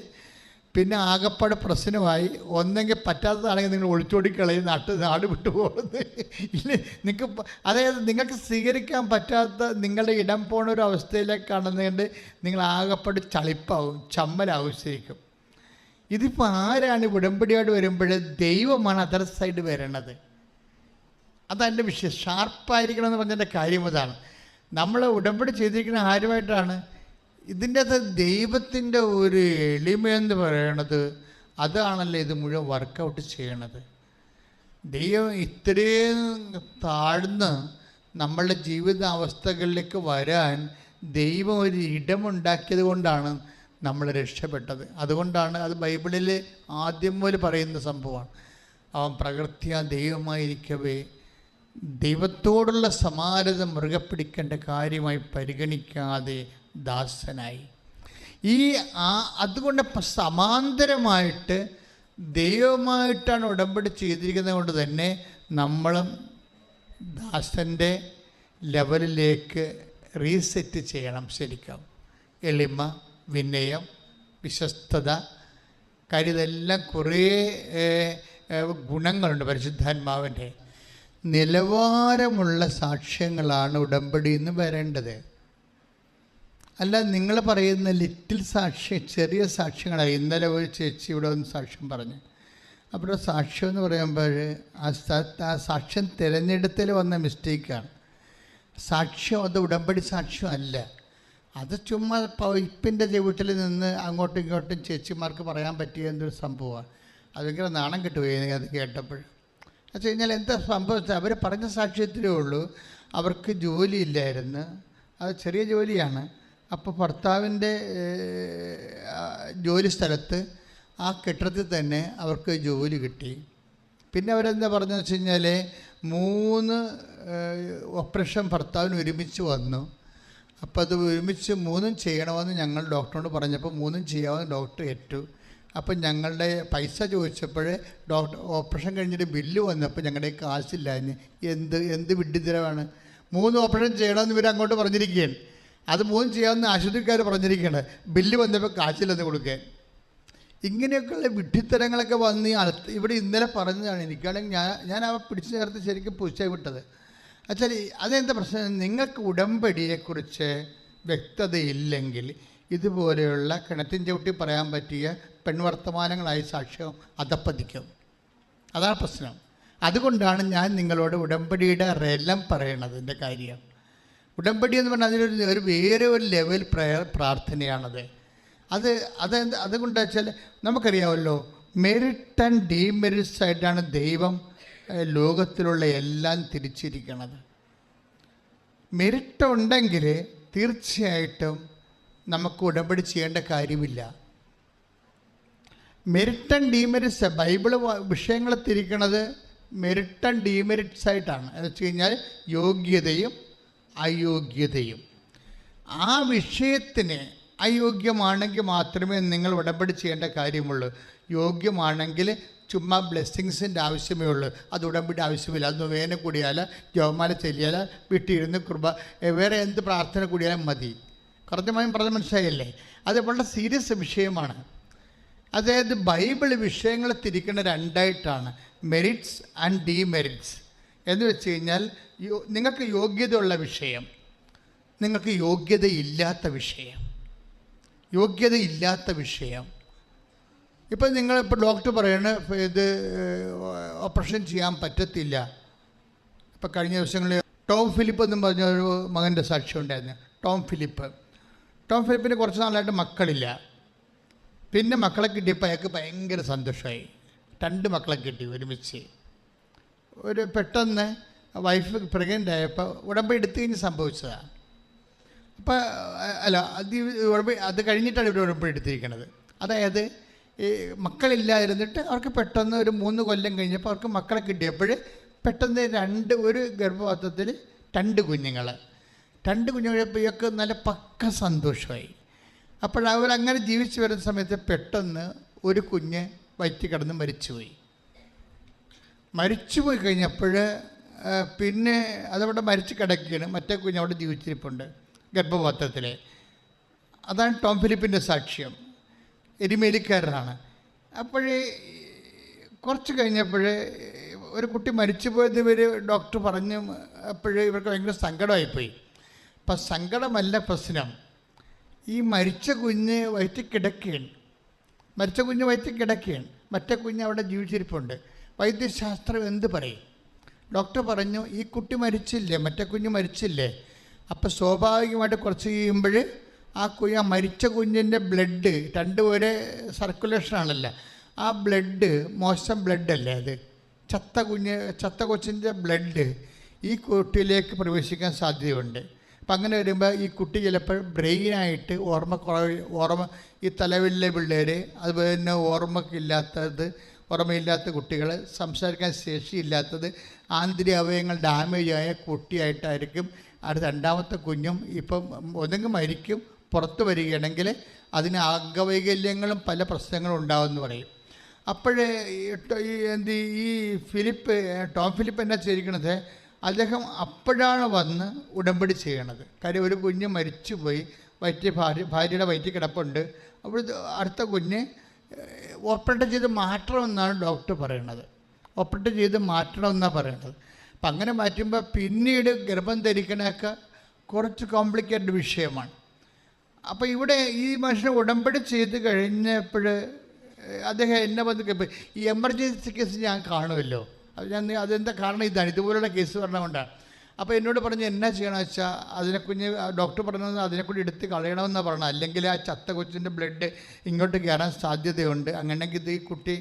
പിന്നെ ആകപ്പാട് പ്രശ്നമായി. ഒന്നെങ്കിൽ പറ്റാത്തതാണെങ്കിൽ നിങ്ങൾ ഒളിച്ചോടിക്കളയും, നാട് വിട്ടു പോകുന്നത് ഇല്ല. അതായത് നിങ്ങൾക്ക് സ്വീകരിക്കാൻ പറ്റാത്ത നിങ്ങളുടെ ഇടം പോണ ഒരു അവസ്ഥയിലേക്ക് കാണുന്നതുകൊണ്ട് നിങ്ങൾ ആകപ്പാട് ചളിപ്പാവും, ചമ്മലാവും ശരിക്കും. ഇതിപ്പോൾ ആരാണ് ഉടമ്പടിയോട് വരുമ്പോൾ? ദൈവമാണ് അതർ സൈഡ് വരണത്. അതതിൻ്റെ വിഷയം. ഷാർപ്പായിരിക്കണം എന്ന് പറഞ്ഞതിൻ്റെ കാര്യം അതാണ്. നമ്മൾ ഉടമ്പടി ചെയ്തിരിക്കുന്ന ആരുമായിട്ടാണ്? ഇതിൻ്റെ അകത്ത് ദൈവത്തിൻ്റെ ഒരു എളിമയെന്ന് പറയണത് അതാണല്ലോ ഇത് മുഴുവൻ വർക്കൗട്ട് ചെയ്യണത്. ദൈവം ഇത്രയും താഴ്ന്ന് നമ്മളുടെ ജീവിതാവസ്ഥകളിലേക്ക് വരാൻ ദൈവം ഒരു ഇടമുണ്ടാക്കിയത് കൊണ്ടാണ് നമ്മൾ രക്ഷപ്പെട്ടത്. അതുകൊണ്ടാണ് അത് ബൈബിളിൽ ആദ്യം മുതൽ പറയുന്ന സംഭവമാണ്. അവൻ പ്രകൃത്യാ ദൈവമായിരിക്കവേ ദൈവത്തോടുള്ള സമാനത മുറുകെ പിടിക്കേണ്ട കാര്യമായി പരിഗണിക്കാതെ ദാസനായി. അതുകൊണ്ട് സമാന്തരമായിട്ട് ദൈവമായിട്ടാണ് ഉടമ്പടി ചെയ്തിരിക്കുന്നത് കൊണ്ട് തന്നെ നമ്മളും ദാസൻ്റെ ലെവലിലേക്ക് റീസെറ്റ് ചെയ്യണം. ശരിക്കും എളിമ, വിനയം, വിശ്വസ്തത, കാര്യം ഇതെല്ലാം കുറേ ഗുണങ്ങളുണ്ട്. പരിശുദ്ധാത്മാവിൻ്റെ നിലവാരമുള്ള സാക്ഷ്യങ്ങളാണ് ഉടമ്പടിയിൽ നിന്ന് വരേണ്ടത്. അല്ല നിങ്ങൾ പറയുന്ന ലിറ്റിൽ സാക്ഷ്യം, ചെറിയ സാക്ഷ്യങ്ങളാണ്. ഇന്നലെ ഒരു ചേച്ചി ഇവിടെ ഒന്ന് സാക്ഷ്യം പറഞ്ഞു. അപ്പോൾ സാക്ഷ്യം എന്ന് പറയുമ്പോൾ ആ സാക്ഷ്യം തിരഞ്ഞെടുത്തൽ വന്ന മിസ്റ്റേക്കാണ്. സാക്ഷ്യം അത് ഉടമ്പടി സാക്ഷ്യം അല്ല. അത് ചുമ്മാ പൈപ്പിൻ്റെ ചവിട്ടിൽ നിന്ന് അങ്ങോട്ടും ഇങ്ങോട്ടും ചേച്ചിമാർക്ക് പറയാൻ പറ്റിയ എന്തൊരു സംഭവമാണ്. അത് ഭയങ്കര നാണം കിട്ടുപോയി അത് കേട്ടപ്പോൾ. വെച്ച് കഴിഞ്ഞാൽ എന്താ സംഭവിച്ചത്? അവർ പറഞ്ഞ സാക്ഷ്യത്തിലേ ഉള്ളൂ. അവർക്ക് ജോലിയില്ലായിരുന്നു, അത് ചെറിയ ജോലിയാണ്. അപ്പോൾ ഭർത്താവിൻ്റെ ജോലി സ്ഥലത്ത് ആ കെട്ടിടത്തിൽ തന്നെ അവർക്ക് ജോലി കിട്ടി. പിന്നെ അവരെന്താ പറഞ്ഞതെന്ന് വെച്ച് കഴിഞ്ഞാൽ 3 ഓപ്പറേഷൻ ഭർത്താവിന് ഒരുമിച്ച് വന്നു. അപ്പോൾ അത് ഒരുമിച്ച് 3 ചെയ്യണമെന്ന് ഞങ്ങൾ ഡോക്ടറോട് പറഞ്ഞപ്പോൾ 3 ചെയ്യാമെന്ന് ഡോക്ടർ ഏറ്റു. അപ്പം ഞങ്ങളുടെ പൈസ ചോദിച്ചപ്പോൾ ഡോക്ടർ ഓപ്പറേഷൻ കഴിഞ്ഞിട്ട് ബില്ല് വന്നപ്പോൾ ഞങ്ങളുടെ കാശില്ലാഞ്ഞ് എന്ത് വിഡ്ഢിത്തരമാണ്. 3 ഓപ്പറേഷൻ ചെയ്യണമെന്ന് ഇവർ അങ്ങോട്ട് പറഞ്ഞിരിക്കുകയാണ്. അത് 3 ചെയ്യാമെന്ന് ആശുപത്രിക്കാർ പറഞ്ഞിരിക്കുകയാണ്. ബില്ല് വന്നപ്പോൾ കാശില്ലെന്ന് കൊടുക്കാൻ. ഇങ്ങനെയൊക്കെയുള്ള വിഡ്ഢിത്തരങ്ങളൊക്കെ വന്ന് ഇവിടെ ഇന്നലെ പറഞ്ഞതാണ്. എനിക്കാണെങ്കിൽ ഞാൻ അവ പിടിച്ചു ചേർത്ത് ശരിക്കും പുച്ഛായി വിട്ടത്. വെച്ചാൽ അതെന്താ പ്രശ്നം, നിങ്ങൾക്ക് ഉടമ്പടിയെക്കുറിച്ച് വ്യക്തതയില്ലെങ്കിൽ ഇതുപോലെയുള്ള കിണറ്റിൻ ചവിട്ടി പറയാൻ പറ്റിയ പെൺവർത്തമാനങ്ങളായി സാക്ഷ്യം അതപ്പതിക്കും. അതാണ് പ്രശ്നം. അതുകൊണ്ടാണ് ഞാൻ നിങ്ങളോട് ഉടമ്പടിയുടെ റെലം പറയണതിൻ്റെ കാര്യം. ഉടമ്പടി എന്ന് പറഞ്ഞാൽ അതിനൊരു വേറെ ഒരു ലെവൽ പ്രാർത്ഥനയാണത്. അതുകൊണ്ട് വെച്ചാൽ നമുക്കറിയാമല്ലോ, മെറിറ്റ് ആൻഡ് ഡീമെറിറ്റ്സ് ആയിട്ടാണ് ദൈവം ലോകത്തിലുള്ള എല്ലാം തിരിച്ചിരിക്കുന്നത്. മെറിറ്റ് ഉണ്ടെങ്കിൽ തീർച്ചയായിട്ടും നമുക്ക് ഉടമ്പടി ചെയ്യേണ്ട കാര്യമില്ല. മെറിറ്റ് ആൻഡ് ഡീമെറിറ്റ്സ് ബൈബിള് വിഷയങ്ങൾ തിരിക്കണത് മെറിറ്റ് ആൻഡ് ഡീമെറിറ്റ്സ് ആയിട്ടാണ്. എന്ന് വെച്ച് കഴിഞ്ഞാൽ യോഗ്യതയും അയോഗ്യതയും. ആ വിഷയത്തിന് അയോഗ്യമാണെങ്കിൽ മാത്രമേ നിങ്ങൾ ഉടമ്പടി ചെയ്യേണ്ട കാര്യമുള്ളൂ. യോഗ്യമാണെങ്കിൽ ചുമ്മാ ബ്ലെസ്സിങ്സിൻ്റെ ആവശ്യമേ ഉള്ളൂ. അത് ഉടമ്പടി ആവശ്യമില്ല. അത് വേന കൂടിയാൽ, ജപമാല ചെല്ലിയാൽ, വീട്ടിലിരുന്ന് വേറെ എന്ത് പ്രാർത്ഥന കൂടിയാലും മതി. കൃത്യമായും പറഞ്ഞ മനസ്സിലായല്ലേ? അത് വളരെ സീരിയസ് വിഷയമാണ്. അതായത് ബൈബിൾ വിഷയങ്ങൾ തിരിക്കുന്ന 2ആയിട്ടാണ്, മെറിറ്റ്സ് ആൻഡ് ഡീമെറിറ്റ്സ്. എന്ന് വെച്ച് കഴിഞ്ഞാൽ നിങ്ങൾക്ക് യോഗ്യതയുള്ള വിഷയം, നിങ്ങൾക്ക് യോഗ്യതയില്ലാത്ത വിഷയം. ഇപ്പം നിങ്ങളിപ്പോൾ ഡോക്ടർ പറയണ ഇത് ഓപ്പറേഷൻ ചെയ്യാൻ പറ്റത്തില്ല. ഇപ്പം കഴിഞ്ഞ ദിവസങ്ങളിൽ ടോം ഫിലിപ്പ് എന്നും പറഞ്ഞൊരു മകൻ്റെ സാക്ഷ്യം ഉണ്ടായിരുന്നു. ടോം ഫിലിപ്പിന് കുറച്ച് നാളായിട്ട് മക്കളില്ല. പിന്നെ മക്കളെ കിട്ടിയപ്പോൾ അയാൾക്ക് ഭയങ്കര സന്തോഷമായി. 2 മക്കളെ കിട്ടി ഒരുമിച്ച്. പെട്ടെന്ന് വൈഫ് പ്രഗ്നൻ്റ് ആയപ്പോൾ ഉടമ്പടി എടുത്തു കഴിഞ്ഞ് സംഭവിച്ചതാണ്. അപ്പോൾ അത് കഴിഞ്ഞിട്ടാണ് ഇവർ ഉടമ്പടി എടുത്തിരിക്കുന്നത്. അതായത് ഈ മക്കളില്ലായിരുന്നിട്ട് അവർക്ക് പെട്ടെന്ന് ഒരു 3 കൊല്ലം കഴിഞ്ഞപ്പോൾ അവർക്ക് മക്കളെ കിട്ടിയപ്പോൾ പെട്ടെന്ന് ഒരു ഗർഭപാത്രത്തിൽ 2 കുഞ്ഞുങ്ങൾ ഇവർക്ക് നല്ല പക്ക സന്തോഷമായി. അപ്പോഴവരങ്ങനെ ജീവിച്ചു വരുന്ന സമയത്ത് പെട്ടെന്ന് ഒരു കുഞ്ഞ് വയറ്റിൽ കിടന്ന് മരിച്ചുപോയി കഴിഞ്ഞപ്പോൾ പിന്നെ അതവിടെ മരിച്ചു കിടക്കുകയാണ്. മറ്റേ കുഞ്ഞ് അവിടെ ജീവിച്ചിരിപ്പുണ്ട് ഗർഭപാത്രത്തിൽ. അതാണ് ടോം ഫിലിപ്പിൻ്റെ സാക്ഷ്യം. എരുമേലിക്കാരനാണ്. അപ്പോഴേ കുറച്ച് കഴിഞ്ഞപ്പോൾ ഒരു കുട്ടി മരിച്ചു പോയത് ഡോക്ടർ പറഞ്ഞു. അപ്പോഴേ ഇവർക്ക് ഭയങ്കര സങ്കടമായിപ്പോയി. അപ്പം സങ്കടമല്ല പ്രശ്നം, ഈ മരിച്ച കുഞ്ഞ് വയറ്റിൽ കിടക്കുകയാണ്. മറ്റേ കുഞ്ഞ് അവിടെ ജീവിച്ചിരിപ്പുണ്ട്. വൈദ്യശാസ്ത്രം എന്ത് പറയും? ഡോക്ടർ പറഞ്ഞു, ഈ കുട്ടി മരിച്ചില്ലേ, മറ്റേ കുഞ്ഞ് മരിച്ചില്ലേ. അപ്പോൾ സ്വാഭാവികമായിട്ട് കുറച്ച് കഴിയുമ്പോൾ ആ മരിച്ച കുഞ്ഞിൻ്റെ ബ്ലഡ് 2 ഒരേ സർക്കുലേഷനാണല്ലോ. ആ ബ്ലഡ് മോശം ബ്ലഡല്ലേ, അത് ചത്ത കൊച്ചിൻ്റെ ബ്ലഡ് ഈ കുട്ടിയിലേക്ക് പ്രവേശിക്കാൻ സാധ്യതയുണ്ട്. അപ്പം അങ്ങനെ വരുമ്പോൾ ഈ കുട്ടി ചിലപ്പോൾ ബ്രെയിനായിട്ട് ഓർമ്മ ഈ തലവിലെ പിള്ളേർ, അതുപോലെ തന്നെ ഓർമ്മയില്ലാത്ത കുട്ടികൾ, സംസാരിക്കാൻ ശേഷിയില്ലാത്തത്, ആന്തരിക അവയവങ്ങൾ ഡാമേജായ കുട്ടിയായിട്ടായിരിക്കും അടുത്ത 2ാമത്തെ കുഞ്ഞും. ഇപ്പം ഒന്നെങ്കിൽ മരിക്കും, പുറത്ത് വരികയാണെങ്കിൽ അതിന് അംഗവൈകല്യങ്ങളും പല പ്രശ്നങ്ങളും ഉണ്ടാവുമെന്ന് പറയും. അപ്പോഴേ ഈ ടോം ഫിലിപ്പ് എന്നാ ചെയ്തിരിക്കണത്, അദ്ദേഹം അപ്പോഴാണ് വന്ന് ഉടമ്പടി ചെയ്യണത്. കാര്യം ഒരു കുഞ്ഞ് മരിച്ചുപോയി, ഭാര്യയുടെ വയറ്റിൽ കിടപ്പുണ്ട്. അപ്പോൾ അടുത്ത കുഞ്ഞ് ഓപ്പറേറ്റ് ചെയ്ത് മാറ്റണമെന്നാണ് ഡോക്ടർ പറയണത്. അപ്പം അങ്ങനെ മാറ്റുമ്പോൾ പിന്നീട് ഗർഭം ധരിക്കണമൊക്കെ കുറച്ച് കോംപ്ലിക്കേറ്റഡ് വിഷയമാണ്. അപ്പോൾ ഇവിടെ ഈ മനുഷ്യനെ ഉടമ്പടി ചെയ്ത് കഴിഞ്ഞപ്പോൾ അദ്ദേഹം എന്നെ വന്ന് ഈ എമർജൻസി കേസ് ഞാൻ കാണുമല്ലോ, അതെന്താ കാരണം ഇതാണ്, ഇതുപോലുള്ള കേസ് പറഞ്ഞുകൊണ്ടാണ്. അപ്പോൾ എന്നോട് പറഞ്ഞ് എന്നാ ചെയ്യണമെന്ന് വെച്ചാൽ ഡോക്ടർ പറഞ്ഞത് അതിനെക്കൂടി എടുത്ത് കളയണമെന്നാണ് പറഞ്ഞത്. അല്ലെങ്കിൽ ആ ചത്ത കൊച്ചിൻ്റെ ബ്ലഡ് ഇങ്ങോട്ട് കയറാൻ സാധ്യതയുണ്ട്. അങ്ങനെയെങ്കിൽ ഈ കുട്ടി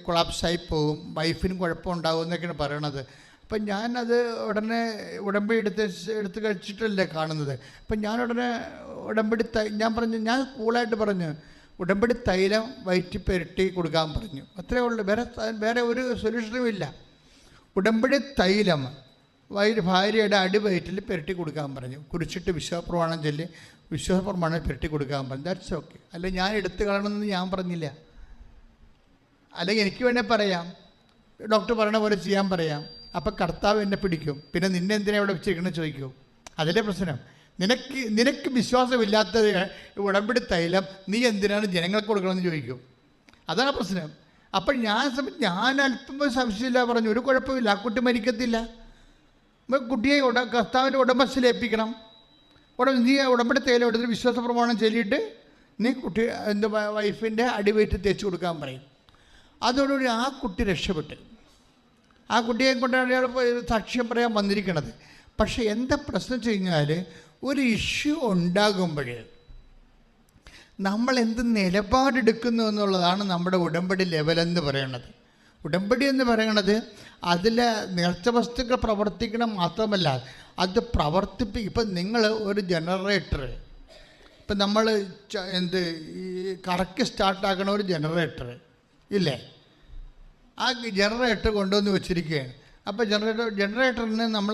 കൊളാപ്സായി പോകും, വൈഫിനും കുഴപ്പമുണ്ടാകും എന്നൊക്കെയാണ് പറയണത്. അപ്പം ഞാനത് ഉടനെ ഉടമ്പടി എടുത്ത് കഴിച്ചിട്ടല്ലേ കാണുന്നത്. അപ്പം ഞാൻ ഉടനെ ഉടമ്പടി ഞാൻ കൂളായിട്ട് പറഞ്ഞു, ഉടമ്പടി തൈലം വയറ്റി പുരട്ടി കൊടുക്കാൻ പറഞ്ഞു. അത്രേ ഉള്ളൂ, വേറെ ഒരു സൊല്യൂഷനും ഇല്ല. ഉടമ്പടി തൈലം ഭാര്യയുടെ അടിവയറ്റിൽ പുരട്ടി കൊടുക്കാൻ പറഞ്ഞു. കുറിച്ചിട്ട് വിശ്വാസപ്രമാണം ചൊല്ലി വിശ്വാസപ്രമാണം പുരട്ടി കൊടുക്കാൻ പറഞ്ഞു. That's okay. അല്ല ഞാൻ എടുത്തു കളയണമെന്ന് ഞാൻ പറഞ്ഞില്ല. അല്ലെങ്കിൽ എനിക്ക് വേണേൽ പറയാം, ഡോക്ടർ പറയണ പോലെ ചെയ്യാൻ പറയാം. അപ്പം കർത്താവ് എന്നെ പിടിക്കും. പിന്നെ നിന്നെ എന്തിനാണ് ഇവിടെ വെച്ചിരിക്കണമെന്ന് ചോദിക്കും. അതിൻ്റെ പ്രശ്നം. നിനക്ക് വിശ്വാസമില്ലാത്തത് ഉടമ്പടി തൈലം നീ എന്തിനാണ് ജനങ്ങൾക്ക് കൊടുക്കണമെന്ന് ചോദിക്കും. അതാണ് പ്രശ്നം. അപ്പം ഞാൻ അല്പം സംശയമില്ല പറഞ്ഞു, ഒരു കുഴപ്പമില്ല, ആ കുട്ടി മരിക്കത്തില്ല. കുട്ടിയെ കർത്താവിൻ്റെ ഉടമ്പശിൽ ഏൽപ്പിക്കണം. നീ ഉടമ്പടി തൈലം എടുത്തിട്ട് വിശ്വാസ പ്രമാണം ചൊല്ലിയിട്ട് നീ കുട്ടി വൈഫിൻ്റെ അടിവയറ്റ് തേച്ച് കൊടുക്കാൻ പറയും. അതോടുകൂടി ആ കുട്ടി രക്ഷപ്പെട്ട്. ആ കുട്ടിയെ കൊണ്ടാണ് അയാൾ സാക്ഷ്യം പറയാൻ വന്നിരിക്കുന്നത്. പക്ഷേ എന്താ പ്രശ്നം വെച്ച് കഴിഞ്ഞാൽ, ഒരു ഇഷ്യൂ ഉണ്ടാകുമ്പോൾ നമ്മൾ എന്ത് നിലപാടെടുക്കുന്നു എന്നുള്ളതാണ് നമ്മുടെ ഉടമ്പടി ലെവലെന്ന് പറയുന്നത്. ഉടമ്പടി എന്ന് പറയുന്നത് അതിൽ നേർച്ച വസ്തുക്കൾ പ്രവർത്തിക്കണം മാത്രമല്ല, അത് ഇപ്പം നിങ്ങൾ ഒരു ജനറേറ്റർ, ഇപ്പം നമ്മൾ ഈ കറക്ക് സ്റ്റാർട്ടാക്കണ ഒരു ജനറേറ്റർ ഇല്ലേ, ആ ജനറേറ്റർ കൊണ്ടുവന്ന് വെച്ചിരിക്കുകയാണ്. അപ്പോൾ ജനറേറ്ററിന് നമ്മൾ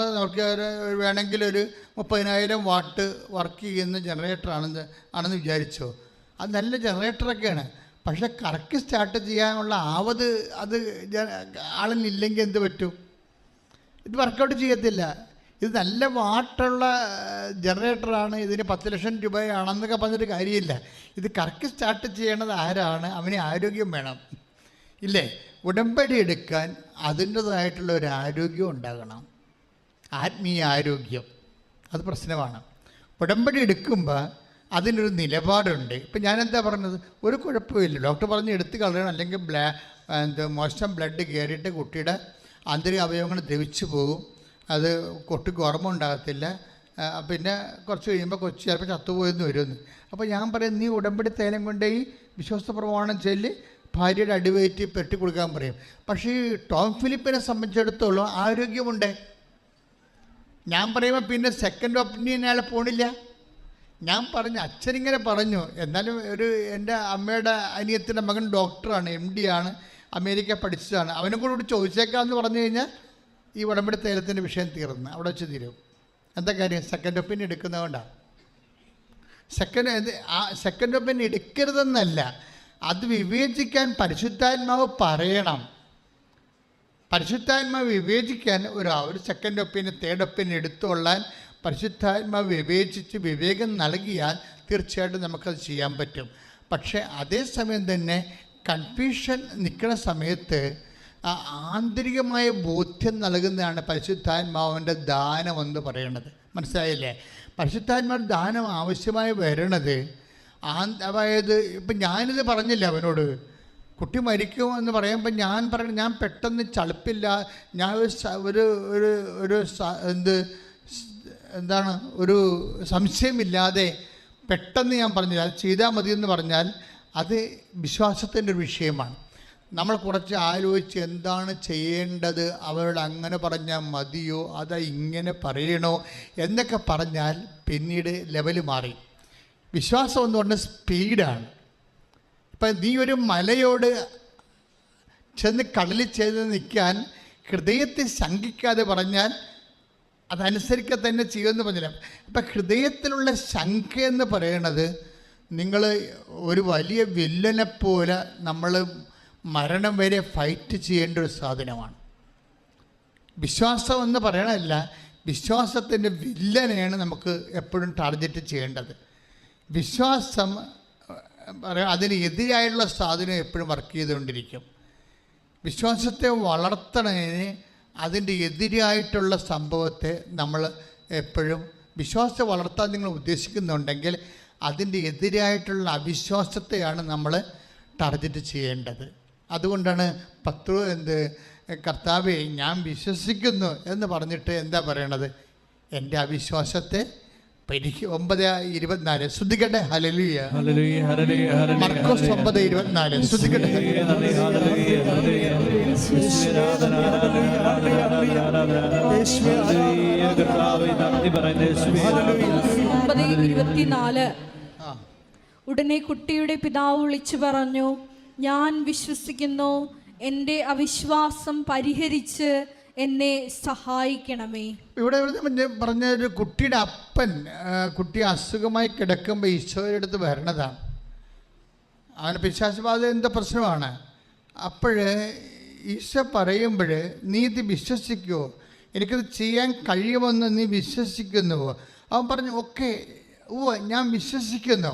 വേണമെങ്കിൽ ഒരു 30,000 വാട്ട് വർക്ക് ചെയ്യുന്ന ആണെന്ന് വിചാരിച്ചോ. അത് നല്ല ജനറേറ്ററൊക്കെയാണ്. പക്ഷേ കറക്റ്റ് സ്റ്റാർട്ട് ചെയ്യാനുള്ള അത് ആളിനില്ലെങ്കിൽ എന്ത് പറ്റും? ഇത് വർക്കൗട്ട് ചെയ്യത്തില്ല. ഇത് നല്ല വാട്ടുള്ള ജനറേറ്ററാണ്, ഇതിന് 10 ലക്ഷം രൂപയാണെന്നൊക്കെ പറഞ്ഞിട്ട് കാര്യമില്ല. ഇത് കറക്റ്റ് സ്റ്റാർട്ട് ചെയ്യണത് ആരാണ്? അവന് ആരോഗ്യം വേണം ഇല്ലേ? ഉടമ്പടി എടുക്കാൻ അതിൻ്റേതായിട്ടുള്ള ഒരു ആരോഗ്യം ഉണ്ടാകണം, ആത്മീയ ആരോഗ്യം. അത് പ്രശ്നമാണ്. ഉടമ്പടി എടുക്കുമ്പോൾ അതിനൊരു നിലപാടുണ്ട്. ഇപ്പം ഞാനെന്താ പറഞ്ഞത്, ഒരു കുഴപ്പമില്ല, ഡോക്ടർ പറഞ്ഞ് എടുത്ത് കളയണം, അല്ലെങ്കിൽ മോശം ബ്ലഡ് കയറിയിട്ട് കുട്ടിയുടെ ആന്തരിക അവയവങ്ങൾ ദ്രവിച്ചു പോകും, അത് കുട്ടിക്ക് ഓർമ്മ ഉണ്ടാകത്തില്ല, പിന്നെ കുറച്ച് കഴിയുമ്പോൾ കൊച്ചു ചിലപ്പോൾ ചത്തുപോയെന്ന് വരുമെന്ന്. അപ്പോൾ ഞാൻ പറയും, നീ ഉടമ്പടി തൈലം കൊണ്ട് ഈ വിശ്വാസ പ്രമാണം ചൊല്ലി ഭാര്യയുടെ അടിവയറ്റി പെട്ടി കൊടുക്കാൻ പറയും. പക്ഷേ ഈ ടോം ഫിലിപ്പിനെ സംബന്ധിച്ചിടത്തോളം ആരോഗ്യമുണ്ട്. ഞാൻ പറയുമ്പോൾ പിന്നെ സെക്കൻഡ് ഒപ്പീനിയൻ അയാൾ പോണില്ല. ഞാൻ പറഞ്ഞു, അച്ഛനിങ്ങനെ പറഞ്ഞു, എന്നാലും എൻ്റെ അമ്മയുടെ അനിയത്തിൻ്റെ മകൻ ഡോക്ടറാണ്, MD ആണ്, അമേരിക്ക പഠിച്ചതാണ്, അവനെ കൂടെ ചോദിച്ചേക്കാമെന്ന് പറഞ്ഞു കഴിഞ്ഞാൽ ഈ ഉടമ്പടി തൈലത്തിൻ്റെ വിഷയം തീർന്ന് അവിടെ വെച്ച് തീരും. എന്താ കാര്യം? സെക്കൻഡ് ഒപ്പീനിയൻ എടുക്കുന്നതുകൊണ്ടാണ്. സെക്കൻഡ് ഒപ്പീനിയൻ എടുക്കരുതെന്നല്ല, അത് വിവേചിക്കാൻ പരിശുദ്ധാത്മാവ് പറയണം. പരിശുദ്ധാത്മാവ് വിവേചിക്കാൻ ഒരു സെക്കൻഡ് ഒപ്പീനിയൻ തേർഡ് ഒപ്പീനിയൻ എടുത്തുകൊള്ളാൻ പരിശുദ്ധാത്മാവ് വിവേചിച്ച് വിവേകം നൽകിയാൽ തീർച്ചയായിട്ടും നമുക്കത് ചെയ്യാൻ പറ്റും. പക്ഷേ അതേസമയം തന്നെ കൺഫ്യൂഷൻ നിൽക്കുന്ന സമയത്ത് ആന്തരികമായ ബോധ്യം നൽകുന്നതാണ് പരിശുദ്ധാത്മാവിൻ്റെ ദാനമെന്ന് പറയുന്നത്. മനസ്സിലായില്ലേ? പരിശുദ്ധാത്മാവ് ദാനം ആവശ്യമായി വരണത് അതായത് ഇപ്പം ഞാനിത് പറഞ്ഞില്ല അവനോട്, കുട്ടി മരിക്കുമെന്ന് പറയുമ്പോൾ ഞാൻ പെട്ടെന്ന് ചളുപ്പില്ല, ഞാൻ ഒരു സംശയമില്ലാതെ പെട്ടെന്ന് ഞാൻ പറഞ്ഞില്ല, അത് ചെയ്താൽ മതിയെന്ന് പറഞ്ഞാൽ അത് വിശ്വാസത്തിൻ്റെ ഒരു വിഷയമാണ്. നമ്മൾ കുറച്ച് ആലോചിച്ച് എന്താണ് ചെയ്യേണ്ടത്, അവരോട് അങ്ങനെ പറഞ്ഞാൽ മതിയോ അതാ ഇങ്ങനെ പറയണോ എന്നൊക്കെ പറഞ്ഞാൽ പിന്നീട് ലെവൽ മാറി. വിശ്വാസം എന്ന് പറഞ്ഞാൽ സ്പീഡാണ്. ഇപ്പം നീ ഒരു മലയോട് ചെന്ന് കടലിൽ ചെയ്ത് നിൽക്കാൻ ഹൃദയത്തെ ശങ്കിക്കാതെ പറഞ്ഞാൽ അതനുസരിക്കുക തന്നെ ചെയ്യുമെന്ന് പറഞ്ഞില്ല. അപ്പം ഹൃദയത്തിലുള്ള ശങ്ക എന്ന് പറയണത് നിങ്ങൾ ഒരു വലിയ വില്ലനെപ്പോലെ നമ്മൾ മരണം വരെ ഫൈറ്റ് ചെയ്യേണ്ട ഒരു സാധനമാണ്. വിശ്വാസം എന്ന് പറയണതല്ല, വിശ്വാസത്തിൻ്റെ വില്ലനെയാണ് നമുക്ക് എപ്പോഴും ടാർഗറ്റ് ചെയ്യേണ്ടത്. വിശ്വാസം അതിന് എതിരായുള്ള സാധനം എപ്പോഴും വർക്ക് ചെയ്തുകൊണ്ടിരിക്കും. വിശ്വാസത്തെ വളർത്തണതിന് അതിൻ്റെ എതിരായിട്ടുള്ള സംഭവത്തെ നമ്മൾ എപ്പോഴും വിശ്വാസത്തെ വളർത്താൻ നിങ്ങൾ ഉദ്ദേശിക്കുന്നുണ്ടെങ്കിൽ അതിൻ്റെ എതിരായിട്ടുള്ള അവിശ്വാസത്തെയാണ് നമ്മൾ ടാർഗറ്റ് ചെയ്യേണ്ടത്. അതുകൊണ്ടാണ് കർത്താവേ ഞാൻ വിശ്വസിക്കുന്നു എന്ന് പറഞ്ഞിട്ട് എന്താ പറയണത്? എൻ്റെ അവിശ്വാസത്തെ 9:24 ശ്രദ്ധിക്കട്ടെ. ഹല്ലേലൂയ, മർക്കോസ് 9:24 ശ്രദ്ധിക്കട്ടെ. (9:24) ഉടനെ കുട്ടിയുടെ പിതാവ് വിളിച്ചു പറഞ്ഞു, ഞാൻ വിശ്വസിക്കുന്നു, എൻ്റെ അവിശ്വാസം പരിഹരിച്ച് എന്നെ സഹായിക്കണമേ. ഇവിടെ പറഞ്ഞ ഒരു കുട്ടിയുടെ അപ്പൻ കുട്ടി അസുഖമായി കിടക്കുമ്പോൾ ഈശോയുടെ അടുത്ത് വരണതാണ്. അവന് പിശാചുബാധ എന്താ പ്രശ്നമാണ്. അപ്പോഴ് ഈശോ പറയുമ്പോൾ നീ ഇത് വിശ്വസിക്കുമോ, എനിക്കത് ചെയ്യാൻ കഴിയുമെന്ന് നീ വിശ്വസിക്കുന്നുവോ? അവൻ പറഞ്ഞു ഓക്കെ, ഞാൻ വിശ്വസിക്കുന്നു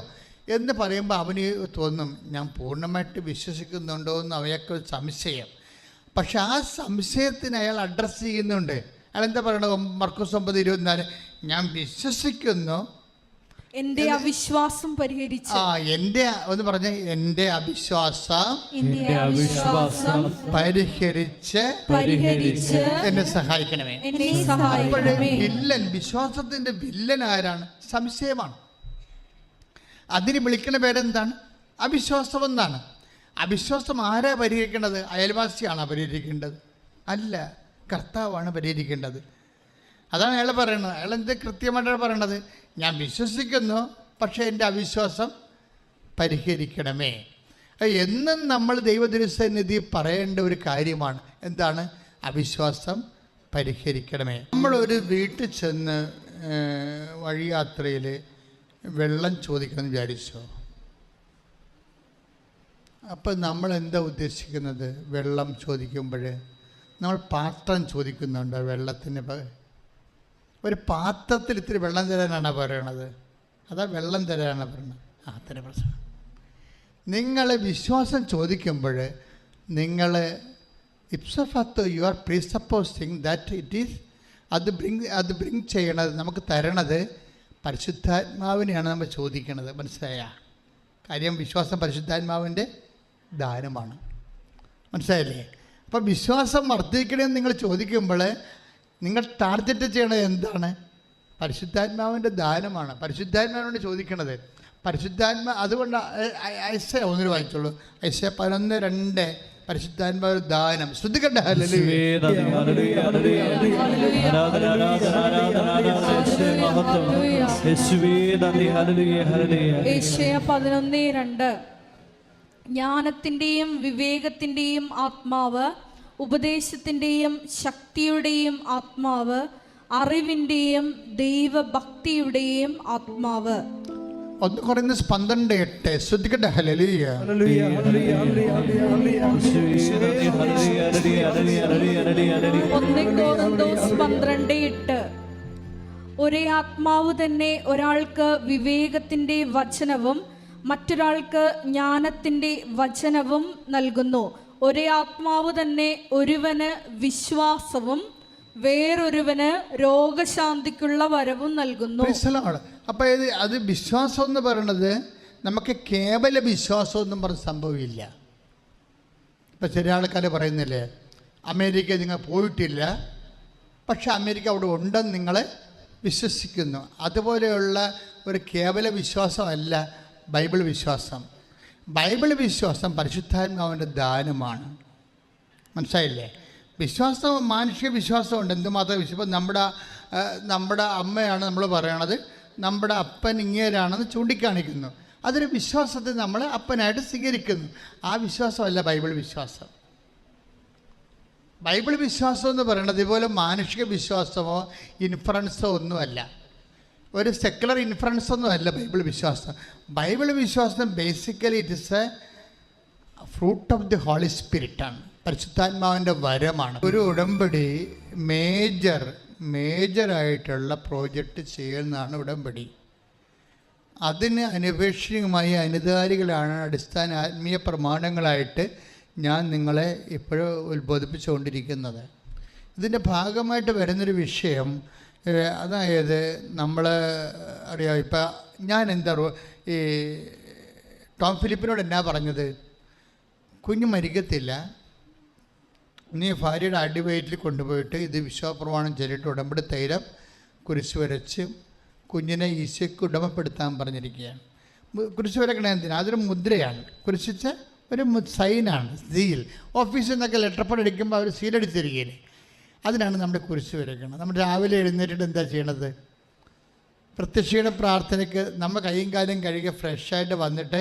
എന്ന് പറയുമ്പോൾ അവന് തോന്നും ഞാൻ പൂർണ്ണമായിട്ട് വിശ്വസിക്കുന്നുണ്ടോ എന്ന് അവയൊക്കെ സംശയം. പക്ഷെ ആ സംശയത്തിന് അയാൾ അഡ്രസ്സ് ചെയ്യുന്നുണ്ട്. അയാൾ എന്താ പറയണത്? മർക്കോസ് 9:24 ഞാൻ വിശ്വസിക്കുന്നു, എൻ്റെ അവിശ്വാസം പരിഹരിച്ച്. എൻ്റെ ഒന്ന് പറഞ്ഞ എൻ്റെ അവിശ്വാസം പരിഹരിച്ച് എന്നെ സഹായിക്കണമേ. വില്ലൻ, വിശ്വാസത്തിന്റെ വില്ലൻ ആരാണ്? സംശയമാണ്. അതിന് വിളിക്കുന്ന പേരെന്താണ്? അവിശ്വാസം എന്നാണ്. അവിശ്വാസം ആരാ പരിഹരിക്കേണ്ടത്? അയൽവാസിയാണോ പരിഹരിക്കേണ്ടത്? അല്ല, കർത്താവാണ് പരിഹരിക്കേണ്ടത്. അതാണ് അയാൾ പറയണത്. അയാൾ എന്ത് കൃത്യമായിട്ടാണ് പറയണത്? ഞാൻ വിശ്വസിക്കുന്നു, പക്ഷേ എൻ്റെ അവിശ്വാസം പരിഹരിക്കണമേ. എന്നും നമ്മൾ ദൈവതിരുസന്നിധി പറയേണ്ട ഒരു കാര്യമാണ്. എന്താണ്? അവിശ്വാസം പരിഹരിക്കണമേ. നമ്മളൊരു വീട്ടിൽ ചെന്ന് വഴിയാത്രയിൽ വെള്ളം ചോദിക്കണമെന്ന് വിചാരിച്ചോ? അപ്പം നമ്മൾ എന്താ ഉദ്ദേശിക്കുന്നത്? വെള്ളം ചോദിക്കുമ്പോൾ നമ്മൾ പാത്രം ചോദിക്കുന്നുണ്ട്. വെള്ളത്തിന് ഒരു പാത്രത്തിൽ ഇത്തിരി വെള്ളം തരാനാണ് പറയണത്, അതാ വെള്ളം തരാനാണ് പറയുന്നത്. അത്ര പ്രശ്നം. നിങ്ങൾ വിശ്വാസം ചോദിക്കുമ്പോൾ നിങ്ങൾ ഇപ്സഫാത്തോ you are presupposing that it is അത് ബ്രിങ് ചെയ്യണത്, നമുക്ക് തരണത് പരിശുദ്ധാത്മാവിനെയാണ് നമ്മൾ ചോദിക്കണത്. മനസ്സിലായ കാര്യം? വിശ്വാസം പരിശുദ്ധാത്മാവിൻ്റെ ദാനമാണ്. മനസ്സിലായില്ലേ? അപ്പം വിശ്വാസം വർദ്ധിക്കണമെന്ന് നിങ്ങൾ ചോദിക്കുമ്പോൾ നിങ്ങൾ ടാർഗറ്റ് ചെയ്യണത് എന്താണ്? പരിശുദ്ധാത്മാവിൻ്റെ ദാനമാണ്. പരിശുദ്ധാത്മാവിനോട് ചോദിക്കണത് അതുകൊണ്ട് ഐസയ 1 വായിച്ചോളൂ. ഐസയ 11:2 പരിശുദ്ധാത്മാവ് ദാനം. ശ്രദ്ധിക്കട്ടെ. യെശയ്യാ 11:2 ജ്ഞാനത്തിൻ്റെയും വിവേകത്തിൻ്റെയും ആത്മാവ്, ഉപദേശത്തിൻ്റെയും ശക്തിയുടെയും ആത്മാവ്, അറിവിൻ്റെയും ദൈവഭക്തിയുടെയും ആത്മാവ്. 1 Corinthians 12:8 ശ്രദ്ധിക്കട്ടെ. ഹല്ലേലൂയ. 1 Corinthians 12:8 ഒരേ ആത്മാവ് തന്നെ ഒരാൾക്ക് വിവേകത്തിൻ്റെ വചനവും മറ്റൊരാൾക്ക് ജ്ഞാനത്തിൻ്റെ വചനവും നൽകുന്നു. ഒരേ ആത്മാവ് തന്നെ ഒരുവന് വിശ്വാസവും വേറൊരുവന് രോഗശാന്തിക്കുള്ള വരവും നൽകുന്നു. അപ്പോൾ അത് വിശ്വാസം എന്ന് പറയുന്നത് നമുക്ക് കേവല വിശ്വാസം ഒന്നും പറഞ്ഞ സംഭവമില്ല. ഇപ്പം ചില ആൾക്കാർ പറയുന്നില്ലേ, അമേരിക്ക നിങ്ങൾ പോയിട്ടില്ല, പക്ഷെ അമേരിക്ക അവിടെ ഉണ്ടെന്ന് നിങ്ങൾ വിശ്വസിക്കുന്നു. അതുപോലെയുള്ള ഒരു കേവല വിശ്വാസമല്ല ബൈബിൾ വിശ്വാസം. ബൈബിൾ വിശ്വാസം പരിശുദ്ധാത്മാവിൻ്റെ ദാനമാണ്. മനസ്സിലായില്ലേ? വിശ്വാസം, മാനുഷിക വിശ്വാസമുണ്ട്. എന്തുമാത്രം വിശ്വാസം. നമ്മുടെ അമ്മയാണ് നമ്മൾ പറയണത്, നമ്മുടെ അപ്പൻ ഇങ്ങേരാണെന്ന് ചൂണ്ടിക്കാണിക്കുന്നു. അതൊരു വിശ്വാസത്തെ നമ്മൾ അപ്പനായിട്ട് സ്വീകരിക്കുന്നു. ആ വിശ്വാസമല്ല ബൈബിൾ വിശ്വാസം. ബൈബിൾ വിശ്വാസം എന്ന് പറയുന്നത് ഇതുപോലെ മാനുഷിക വിശ്വാസമോ ഇൻഫറൻസോ ഒന്നുമല്ല, ഒരു സെക്കുലർ ഇൻഫറൻസ് ഒന്നുമല്ല ബൈബിൾ വിശ്വാസം. ബൈബിൾ വിശ്വാസം basically it is a fruit of the holy സ്പിരിറ്റാണ്, പരിശുദ്ധാത്മാവിൻ്റെ വരമാണ്. ഒരു ഉടമ്പടി മേജറായിട്ടുള്ള പ്രോജക്റ്റ് ചെയ്യുന്നതാണ് ഉടമ്പടി. അതിന് അനപേക്ഷിതമായി അനുധാരികളാണ് അടിസ്ഥാന ആത്മീയ പ്രമാണങ്ങളായിട്ട് ഞാൻ നിങ്ങളെ ഇപ്പോഴും ഉത്ബോധിപ്പിച്ചുകൊണ്ടിരിക്കുന്നത്. ഇതിൻ്റെ ഭാഗമായിട്ട് വരുന്നൊരു വിഷയം, അതായത് നമ്മൾ അറിയാം, ഇപ്പം ഞാൻ ഈ ടോം ഫിലിപ്പിനോട് എന്നാ പറഞ്ഞത്? കുഞ്ഞ് മരിക്കത്തില്ല, നീ ഭാര്യയുടെ അടിവയറ്റിൽ കൊണ്ടുപോയിട്ട് ഇത് വിശ്വാസപ്രമാണം ചൊല്ലിട്ട് ഉടമ്പടി തൈലം കുരിശ് വരച്ച് കുഞ്ഞിനെ ഈശോയ്ക്ക് ഉടമപ്പെടുത്താൻ പറഞ്ഞിരിക്കുകയാണ്. കുരിശ് വരക്കണ എന്തിനാ? അതൊരു മുദ്രയാണ്. കുരിശിച്ച് ഒരു സൈനാണ്, സീൽ. ഓഫീസിൽ നിന്നൊക്കെ ലെറ്റർ പഡ് അടിക്കുമ്പോൾ അവർ സീലടിച്ചിരിക്കുകയില്ലേ, അതിനാണ് നമ്മുടെ കുരിശ് വരയ്ക്കുന്നത്. നമ്മൾ രാവിലെ എഴുന്നേറ്റിട്ട് എന്താ ചെയ്യണത്? പ്രത്യക്ഷീകരണ പ്രാർത്ഥനയ്ക്ക് നമ്മൾ കൈയും കാലും കഴുകി ഫ്രഷായിട്ട് വന്നിട്ട്